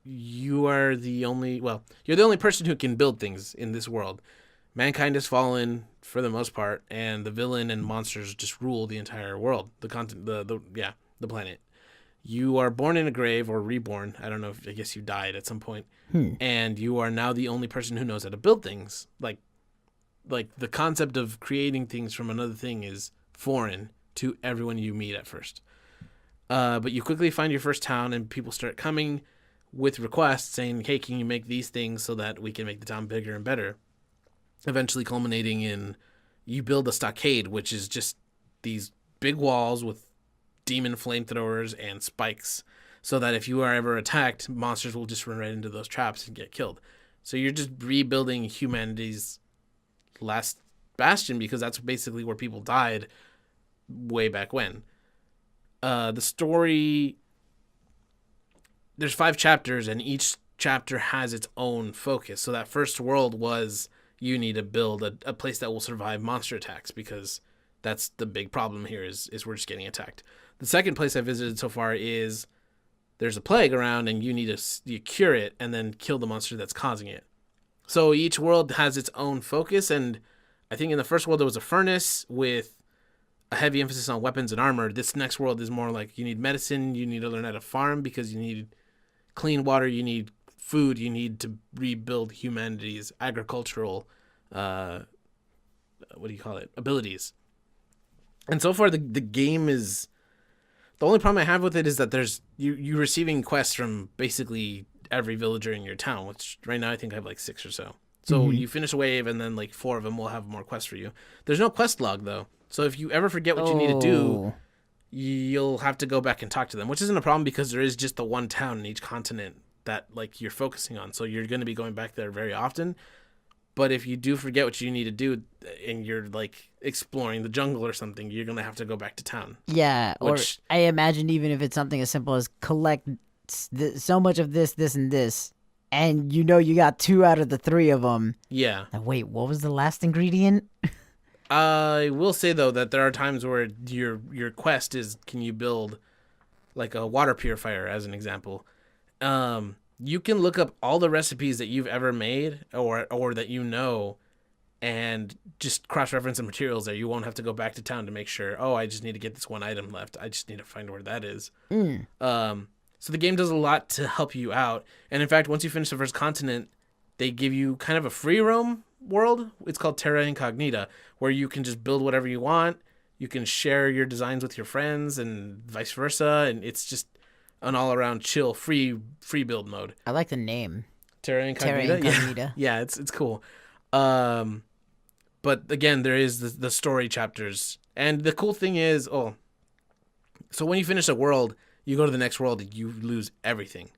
you're the only person who can build things in this world. Mankind has fallen for the most part, and the villain and monsters just rule the entire world, the planet. You are born in a grave or reborn. I don't know. I guess you died at some point, and you are now the only person who knows how to build things. Like the concept of creating things from another thing is foreign to everyone you meet at first. But you quickly find your first town, and people start coming with requests saying, "Hey, can you make these things so that we can make the town bigger and better?" Eventually culminating in you build a stockade, which is just these big walls with demon flamethrowers and spikes, so that if you are ever attacked, monsters will just run right into those traps and get killed. So you're just rebuilding humanity's last bastion because that's basically where people died way back when. The story, there's 5 chapters, and each chapter has its own focus. So that first world was you need to build a place that will survive monster attacks because that's the big problem here is we're just getting attacked. The second place I visited so far is there's a plague around and you need to cure it and then kill the monster that's causing it. So each world has its own focus, and I think in the first world there was a furnace with a heavy emphasis on weapons and armor. This next world is more like you need medicine, you need to learn how to farm because you need clean water, you need food, you need to rebuild humanity's agricultural abilities. And so far the game is, the only problem I have with it is that there's you receiving quests from basically every villager in your town, which right now I think I have like 6 or so. So you finish a wave and then like 4 of them will have more quests for you. There's no quest log though. So if you ever forget what you need to do, you'll have to go back and talk to them, which isn't a problem because there is just the one town in each continent that like you're focusing on. So you're going to be going back there very often. But if you do forget what you need to do and you're like exploring the jungle or something, you're going to have to go back to town. Yeah, or I imagine even if it's something as simple as collect so much of this, this, and this, and you got 2 out of the 3 of them. Yeah. Now, wait, what was the last ingredient? I will say though that there are times where your quest is, can you build like a water purifier as an example. You can look up all the recipes that you've ever made or that and just cross-reference the materials there. You won't have to go back to town to make sure, I just need to get this one item left. I just need to find where that is. So the game does a lot to help you out. And in fact, once you finish the first continent, they give you kind of a free roam world. It's called Terra Incognita, where you can just build whatever you want. You can share your designs with your friends and vice versa. And it's just an all-around chill, free build mode. I like the name. Terra Incognita? Terra Incognita. Yeah, it's cool. But again, there is the story chapters. And the cool thing is, so when you finish a world, you go to the next world and you lose everything.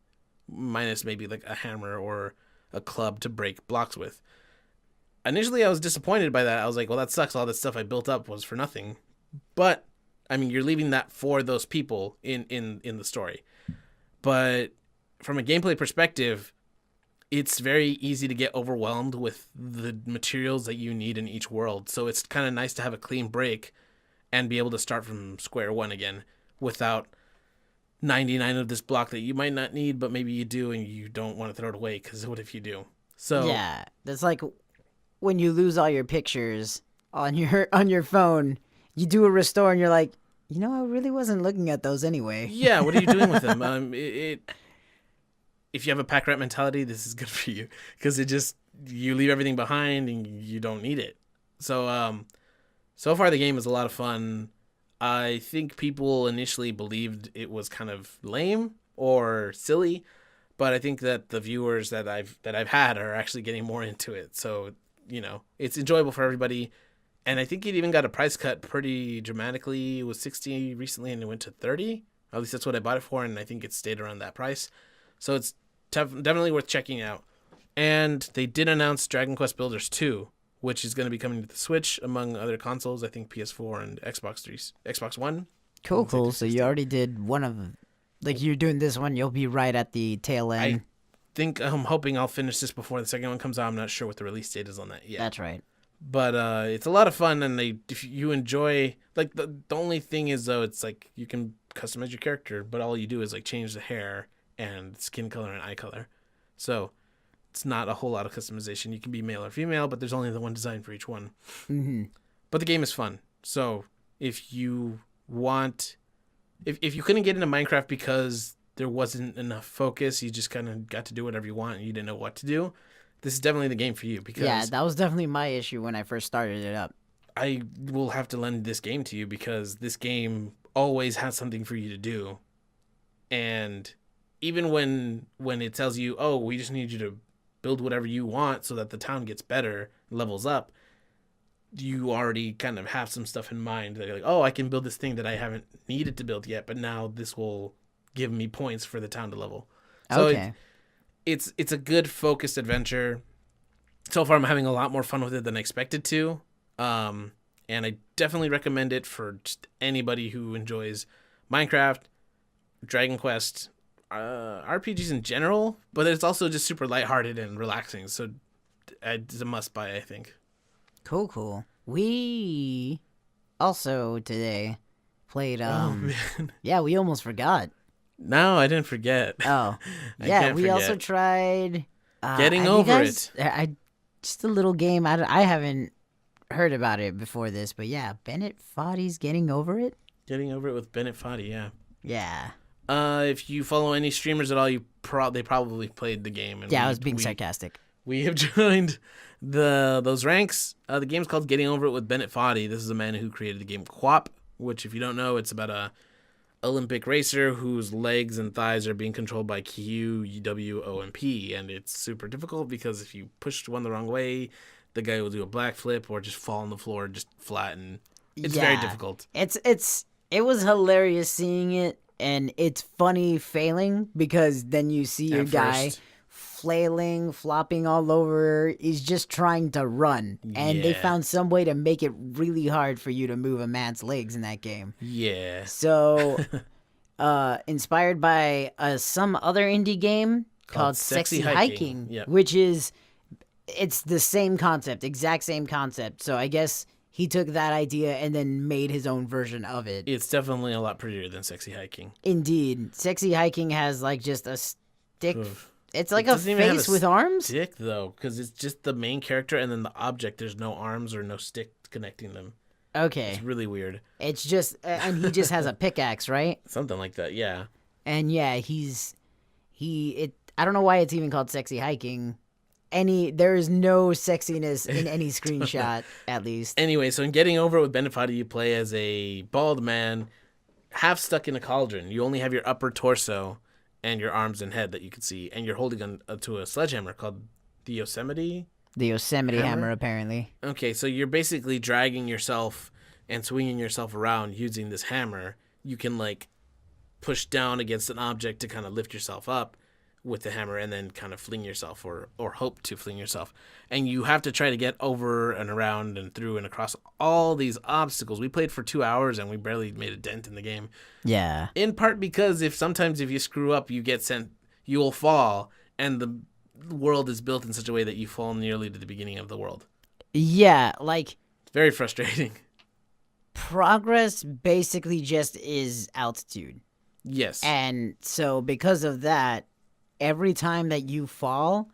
Minus maybe like a hammer or a club to break blocks with. Initially, I was disappointed by that. I was like, well, that sucks. All this stuff I built up was for nothing. But, I mean, you're leaving that for those people in the story. But from a gameplay perspective, it's very easy to get overwhelmed with the materials that you need in each world. So it's kind of nice to have a clean break and be able to start from square one again. without 99 of this block that you might not need, but maybe you do and you don't want to throw it away because what if you do? So Yeah, that's like when you lose all your pictures on your phone. You do a restore, and you're like, I really wasn't looking at those anyway. yeah, what are you doing with them? If you have a pack rat mentality, this is good for you because you leave everything behind and you don't need it. So so far the game is a lot of fun. I think people initially believed it was kind of lame or silly, but I think that the viewers that I've had are actually getting more into it. So, it's enjoyable for everybody. And I think it even got a price cut pretty dramatically. It was 60 recently and it went to 30. At least that's what I bought it for, and I think it stayed around that price. So it's definitely worth checking out. And they did announce Dragon Quest Builders 2, which is going to be coming to the Switch among other consoles. I think PS4 and Xbox One. Cool. So you already did one of them. Like, you're doing this one, you'll be right at the tail end. I'm hoping I'll finish this before the second one comes out. I'm not sure what the release date is on that yet. That's right. But it's a lot of fun, and if you enjoy, like, the only thing is, though, it's like you can customize your character, but all you do is like change the hair and skin color and eye color. So it's not a whole lot of customization. You can be male or female, but there's only the one design for each one. Mm-hmm. But the game is fun. So if you want, if you couldn't get into Minecraft because there wasn't enough focus, you just kind of got to do whatever you want and you didn't know what to do, this is definitely the game for you. Because Yeah, that was definitely my issue when I first started it up. I will have to lend this game to you because this game always has something for you to do. And even when it tells you, oh, we just need you to build whatever you want so that the town gets better, levels up, you already kind of have some stuff in mind that you're like, oh, I can build this thing that I haven't needed to build yet, but now this will give me points for the town to level. So Okay. it's a good focused adventure. So far, I'm having a lot more fun with it than I expected to. And I definitely recommend it for just anybody who enjoys Minecraft, Dragon Quest, RPGs in general, but it's also just super lighthearted and relaxing. So it's a must buy, I think. Cool. We also today played Man. yeah, we almost forgot. No, I didn't forget. Oh. I Yeah, can't we also forget. tried Getting have you Over guys- just a little game. I haven't heard about it before this, but yeah, Bennett Foddy's Getting Over It. Getting Over It with Bennett Foddy, yeah. Yeah. If you follow any streamers at all, they probably played the game. And Yeah, I was being sarcastic. We have joined those ranks. The game's called Getting Over It with Bennett Foddy. This is a man who created the game QWOP, which, if you don't know, it's about a Olympic racer whose legs and thighs are being controlled by QWOMP, and it's super difficult because if you push one the wrong way, the guy will do a black flip or just fall on the floor just flat, and it's very Yeah. difficult. It was hilarious seeing it, and it's funny failing because then you see your At guy first. flailing, flopping all over. He's just trying to run, and they Yeah. found some way to make it really hard for you to move a man's legs in that game. Yeah. So, inspired by some other indie game called Sexy Hiking, Yep. which it's the same concept, exact same concept. So I guess he took that idea and then made his own version of it. It's definitely a lot prettier than Sexy Hiking. Indeed, Sexy Hiking has like just a stick. Oof. It's like It a doesn't even have face a with arms. Stick, though, because it's just the main character and then the object. There's no arms or no stick connecting them. Okay, It's really weird. it's just and he just has a pickaxe, right? Something like that, yeah. And yeah, I don't know why it's even called Sexy Hiking. There is no sexiness in any screenshot, at least. Anyway, so in Getting Over It with Bennett Foddy, you play as a bald man, half stuck in a cauldron. You only have your upper torso and your arms and head that you can see, and you're holding on to a sledgehammer called the Yosemite. The Yosemite Hammer? hammer, apparently. Okay, so you're basically dragging yourself and swinging yourself around using this hammer. You can, like, push down against an object to kind of lift yourself up with the hammer and then kind of fling yourself or hope to fling yourself. And you have to try to get over and around and through and across all these obstacles. We played for 2 hours and we barely made a dent in the game. Yeah. In part because sometimes if you screw up, you will fall, and the world is built in such a way that you fall nearly to the beginning of the world. Yeah, like, It's very frustrating. progress basically just is altitude. Yes. And so because of that, every time that you fall,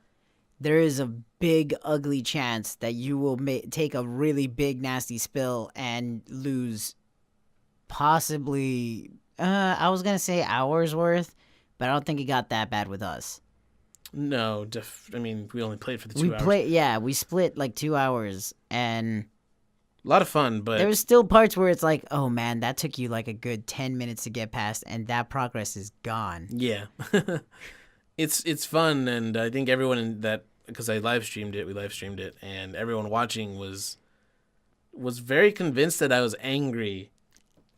there is a big ugly chance that you will take a really big nasty spill and lose possibly I was going to say hours worth, but I don't think it got that bad with us. No, I mean, we only played for the 2 hours. We split like 2 hours, and A lot of fun, but there was still parts where it's like, oh man, that took you like a good 10 minutes to get past, and that progress is gone. yeah, it's fun, and I think everyone in that, because we live streamed it, and everyone watching was very convinced that I was angry.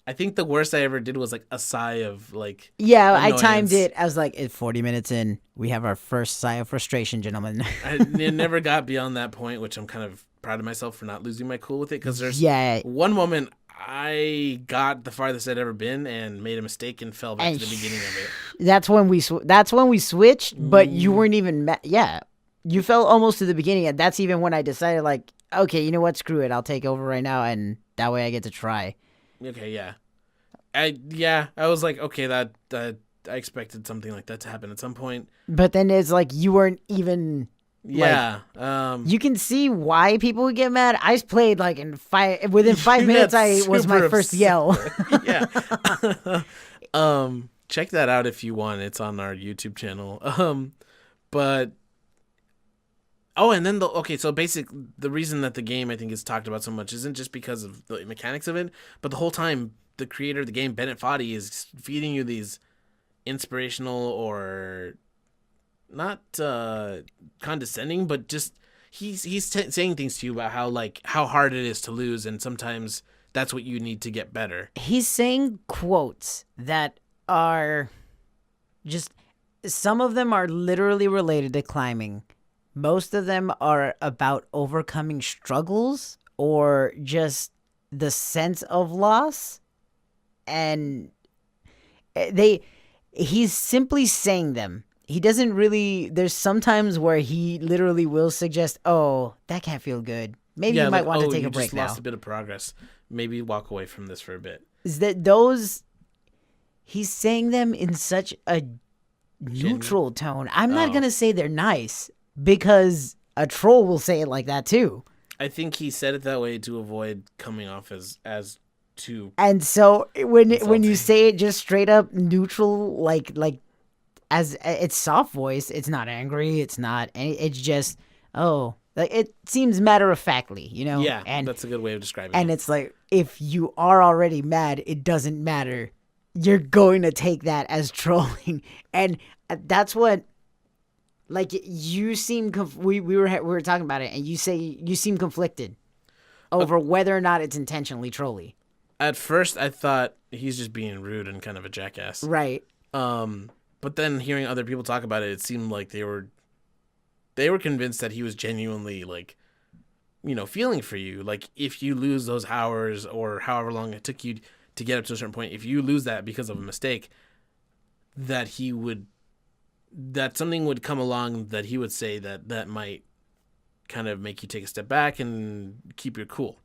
I think the worst I ever did was like a sigh of like Yeah, annoyance. I timed it. I was like, it's 40 minutes in. We have our first sigh of frustration, gentlemen. It never got beyond that point, which I'm kind of proud of myself for not losing my cool with it, because there's Yeah. one moment I got the farthest I'd ever been and made a mistake and fell back to the beginning of it. That's when we switched, but you weren't even yeah. You fell almost to the beginning, and that's even when I decided like, okay, you know what? Screw it. I'll take over right now, and that way I get to try. Okay, yeah. I was like, okay, that I expected something like that to happen at some point. But then it's like you weren't even. Yeah. You can see why people would get mad. I played like within 5 minutes. I was my first yell. Yeah. Check that out if you want. It's on our YouTube channel. But and then so the reason that the game I think is talked about so much isn't just because of the mechanics of it, but the whole time the creator of the game, Bennett Foddy, is feeding you these inspirational or not condescending, but just he's saying things to you about how hard it is to lose, and sometimes that's what you need to get better. He's saying quotes that are just, some of them are literally related to climbing. Most of them are about overcoming struggles or just the sense of loss. And he's simply saying them. He doesn't really, there's sometimes where he literally will suggest, oh, that can't feel good. Maybe you might want to take a break now. Lost a bit of progress. Maybe walk away from this for a bit. Is that he's saying them in such a neutral tone. I'm not going to say they're nice, because a troll will say it like that too. I think he said it that way to avoid coming off as too. And so when you say it just straight up neutral, like as it's soft voice, it's not angry, it's not any, it's just it seems matter of factly, you know. Yeah, and that's a good way of describing it. And it's like, if you are already mad, it doesn't matter. You're going to take that as trolling, and that's what. Like, you seem we were talking about it, and you say you seem conflicted over whether or not it's intentionally trolly. At first, I thought he's just being rude and kind of a jackass. Right. But then hearing other people talk about it seemed like they were convinced that he was genuinely, like, you know, feeling for you. Like, if you lose those hours or however long it took you to get up to a certain point, if you lose that because of a mistake, that something would come along that he would say that might kind of make you take a step back and keep your cool.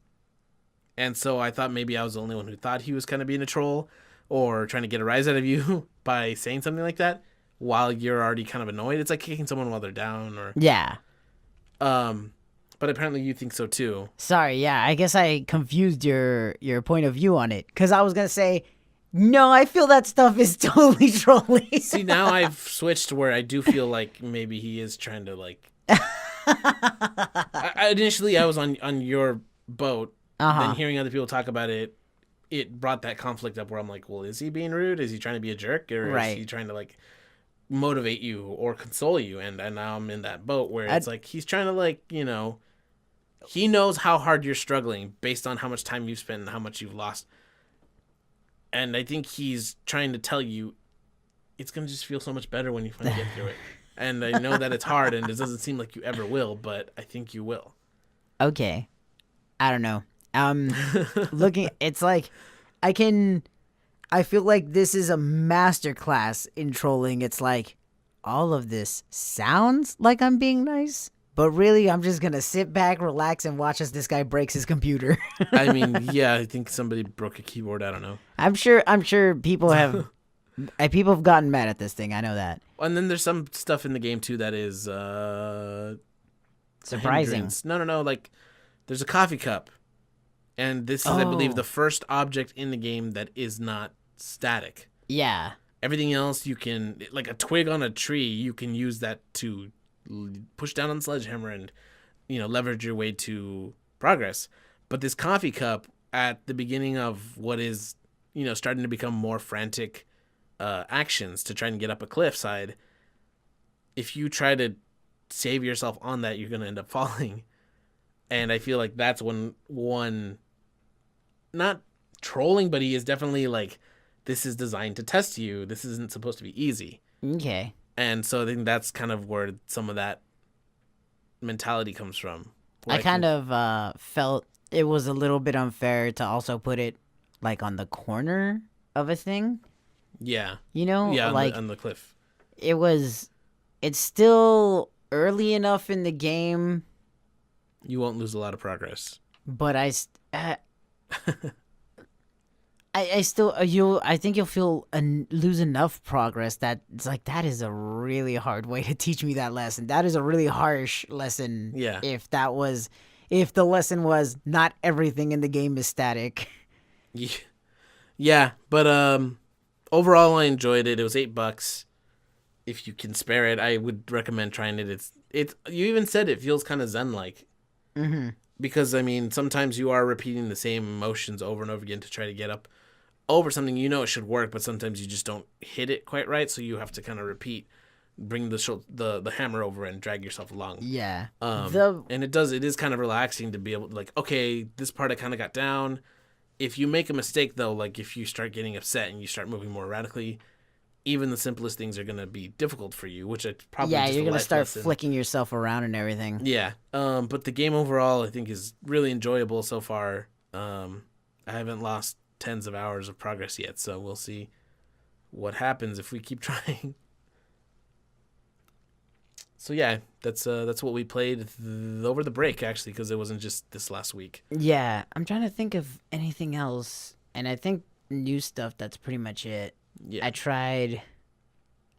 And so I thought maybe I was the only one who thought he was kind of being a troll or trying to get a rise out of you by saying something like that while you're already kind of annoyed. It's like kicking someone while they're down, or yeah. But apparently you think so too. Sorry, yeah. I guess I confused your point of view on it, because I was gonna say, no, I feel that stuff is totally trolling. See, now I've switched where I do feel like maybe he is trying to, like. Initially, I was on your boat. Then hearing other people talk about it, it brought that conflict up where I'm like, well, is he being rude? Is he trying to be a jerk? Or is he trying to, like, motivate you or console you? And now I'm in that boat where it's like he's trying to, like, you know, he knows how hard you're struggling based on how much time you've spent and how much you've lost. And I think he's trying to tell you it's going to just feel so much better when you finally get through it. And I know that it's hard and it doesn't seem like you ever will, but I think you will. Okay. I don't know. Looking, it's like, I feel like this is a masterclass in trolling. It's like, all of this sounds like I'm being nice, But really, I'm just gonna sit back, relax, and watch as this guy breaks his computer. I mean, yeah, I think somebody broke a keyboard. I don't know. I'm sure people have people have gotten mad at this thing. I know that. And then there's some stuff in the game too that is Surprising. hindrance. No. Like there's a coffee cup, and this is, I believe, Oh. the first object in the game that is not static. Yeah. Everything else you can, like a twig on a tree, you can use that to push down on the sledgehammer and, leverage your way to progress. But this coffee cup at the beginning of what is, starting to become more frantic actions to try and get up a cliffside, if you try to save yourself on that, you're going to end up falling. And I feel like that's when one, not trolling, but he is definitely like, this is designed to test you. This isn't supposed to be easy. Okay. And so I think that's kind of where some of that mentality comes from. I kind of felt it was a little bit unfair to also put it like on the corner of a thing. Yeah. You know, Yeah, like on the cliff. it's still early enough in the game, You won't lose a lot of progress. but I still I think you'll feel lose enough progress that it's like that is a really hard way to teach me that lesson. That is a really harsh lesson. Yeah. If the lesson was not everything in the game is static. Yeah, but overall I enjoyed it. It was $8. If you can spare it, I would recommend trying it. It's you even said it feels kind of zen-like. Mm-hmm. Because I mean, sometimes you are repeating the same motions over and over again to try to get up over something. You know it should work, but sometimes you just don't hit it quite right, so you have to kind of repeat, bring the hammer over and drag yourself along. Yeah. And it is kind of relaxing to be able to, like, okay, this part I kind of got down. If you make a mistake though, like if you start getting upset and you start moving more erratically, even the simplest things are gonna be difficult for you, which I probably yeah, just you're a gonna life start lesson. flicking yourself around and everything. Yeah. But the game overall, I think, is really enjoyable so far. I haven't lost tens of hours of progress yet, so we'll see what happens if we keep trying. So yeah, that's what we played over the break, actually, because it wasn't just this last week. Yeah, I'm trying to think of anything else, and I think new stuff. That's pretty much it. Yeah. I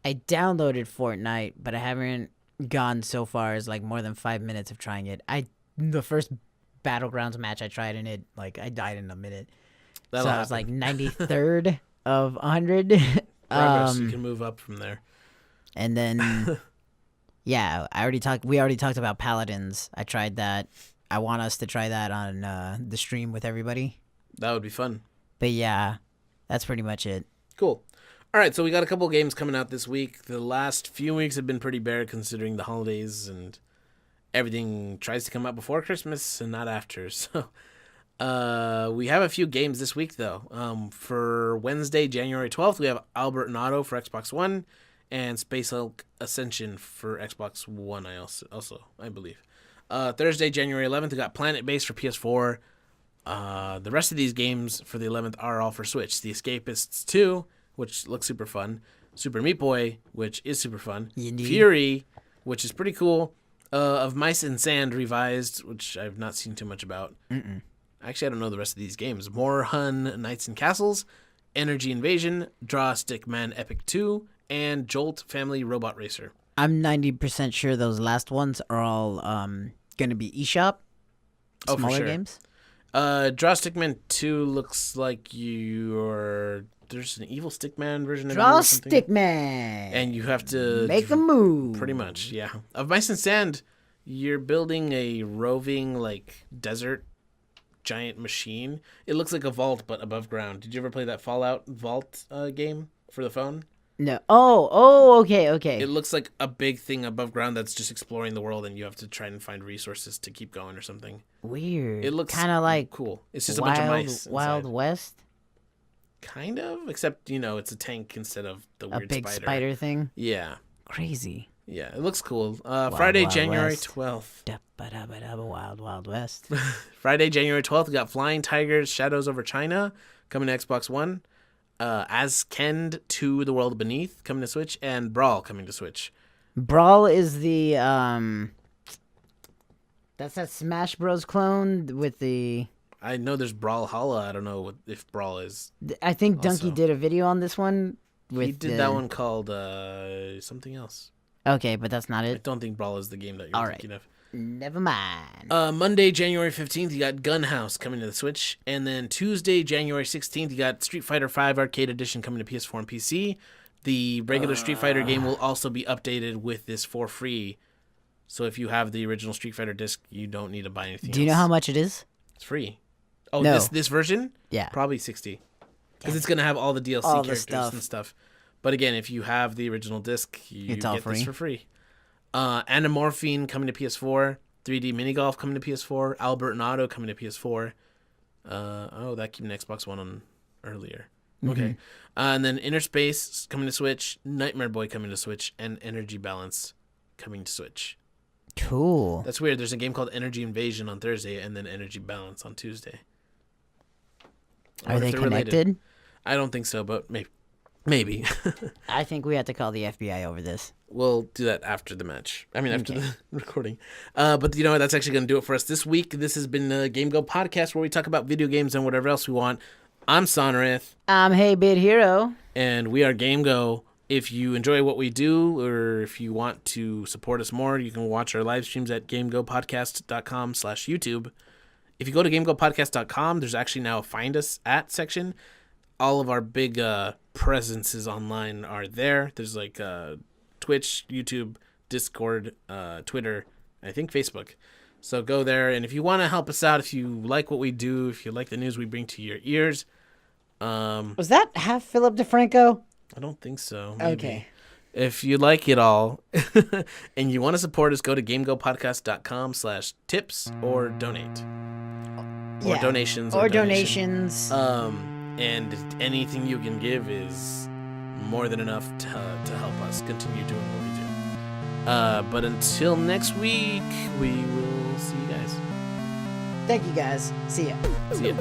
downloaded Fortnite, but I haven't gone so far as like more than 5 minutes of trying it. The first Battlegrounds match I tried in it, like I died in a minute. That'll so I was happen. like 93rd of 100. Progress, you can move up from there. And then yeah, we already talked about Paladins. I tried that. I want us to try that on the stream with everybody. That would be fun. But yeah, that's pretty much it. Cool. All right, so we got a couple of games coming out this week. The last few weeks have been pretty bare considering the holidays and everything tries to come out before Christmas and not after. So we have a few games this week, though. For Wednesday, January 12th, we have Albert and Otto for Xbox One and Space Hulk Ascension for Xbox One, I believe. Thursday, January 11th, we got Planet Base for PS4. The rest of these games for the 11th are all for Switch. The Escapists 2, which looks super fun. Super Meat Boy, which is super fun. Indeed. Fury, which is pretty cool. Of Mice and Sand Revised, which I've not seen too much about. Actually, I don't know the rest of these games. More Hun Knights and Castles, Energy Invasion, Draw Stickman Epic 2, and Jolt Family Robot Racer. I'm 90% sure those last ones are all going to be eShop. Oh, for Smaller sure. games. Draw Stickman 2 looks like there's an evil Stickman version of you Draw or something. Stickman. And you have to Make a move. pretty much, yeah. Of Mice and Sand, you're building a roving, like, desert giant machine. It looks like a vault, but above ground. Did you ever play that Fallout Vault game for the phone? No. Oh, okay. It looks like a big thing above ground that's just exploring the world, and you have to try and find resources to keep going or something. Weird. It looks kind of like cool. It's just a bunch of mice. Wild inside. West. Kind of, except, it's a tank instead of the A weird big spider thing. Yeah. Crazy. Yeah, it looks cool. Friday, Wild January West. 12th. Da-ba-da-ba-da-ba, Wild West. Friday, January 12th, we got Flying Tigers, Shadows Over China, coming to Xbox One. As Kend to the World Beneath, coming to Switch. And Brawl, coming to Switch. Brawl is the That's that Smash Bros. Clone with the. I know there's Brawlhalla. I don't know if Brawl is. I think Donkey Also. did a video on this one. He did that one called something else. Okay, but that's not I it. don't think Brawl is the game that you're All right. thinking of. Never mind. Monday, January 15th, you got Gunhouse coming to the Switch. And then Tuesday, January 16th, you got Street Fighter V Arcade Edition coming to PS4 and PC. The regular Street Fighter game will also be updated with this for free. So if you have the original Street Fighter disc, you don't need to buy anything Do you know how much it is? It's free. Oh, No. this version? Yeah. Probably 60. Because it's going to have all the DLC All the characters stuff. and stuff. But again, if you have the original disc, you It's all get this free. for free. Anamorphine coming to PS4. 3D Mini Golf coming to PS4. Albert and Otto coming to PS4. That came to Xbox One on earlier. Okay. And then Inner Space coming to Switch. Nightmare Boy coming to Switch. And Energy Balance coming to Switch. Cool. That's weird. There's a game called Energy Invasion on Thursday and then Energy Balance on Tuesday. I Are wonder they if they're related. connected? I don't think so, but maybe. I think we have to call the FBI over this. We'll do that after the match. I mean, after the recording. But you know what? That's actually going to do it for us this week. This has been the Game Go podcast where we talk about video games and whatever else we want. I'm Sonorith, Hey Bit Hero. and we are Game Go. If you enjoy what we do, or if you want to support us more, you can watch our live streams at GameGoPodcast.com/YouTube. If you go to GameGoPodcast.com, there's actually now a Find Us At section. All of our big presences online are there. There's like Twitch, YouTube, Discord, Twitter, I think Facebook. So go there, and if you want to help us out, if you like what we do, if you like the news we bring to your ears, Was that half Philip DeFranco? I don't think so. Maybe. Okay. If you like it all and you want to support us, go to GameGoPodcast.com/tips or donate. Or Yeah. donations. Or donations. And anything you can give is more than enough to help us continue doing what we do. But until next week, we will see you guys. Thank you guys. See ya. See ya.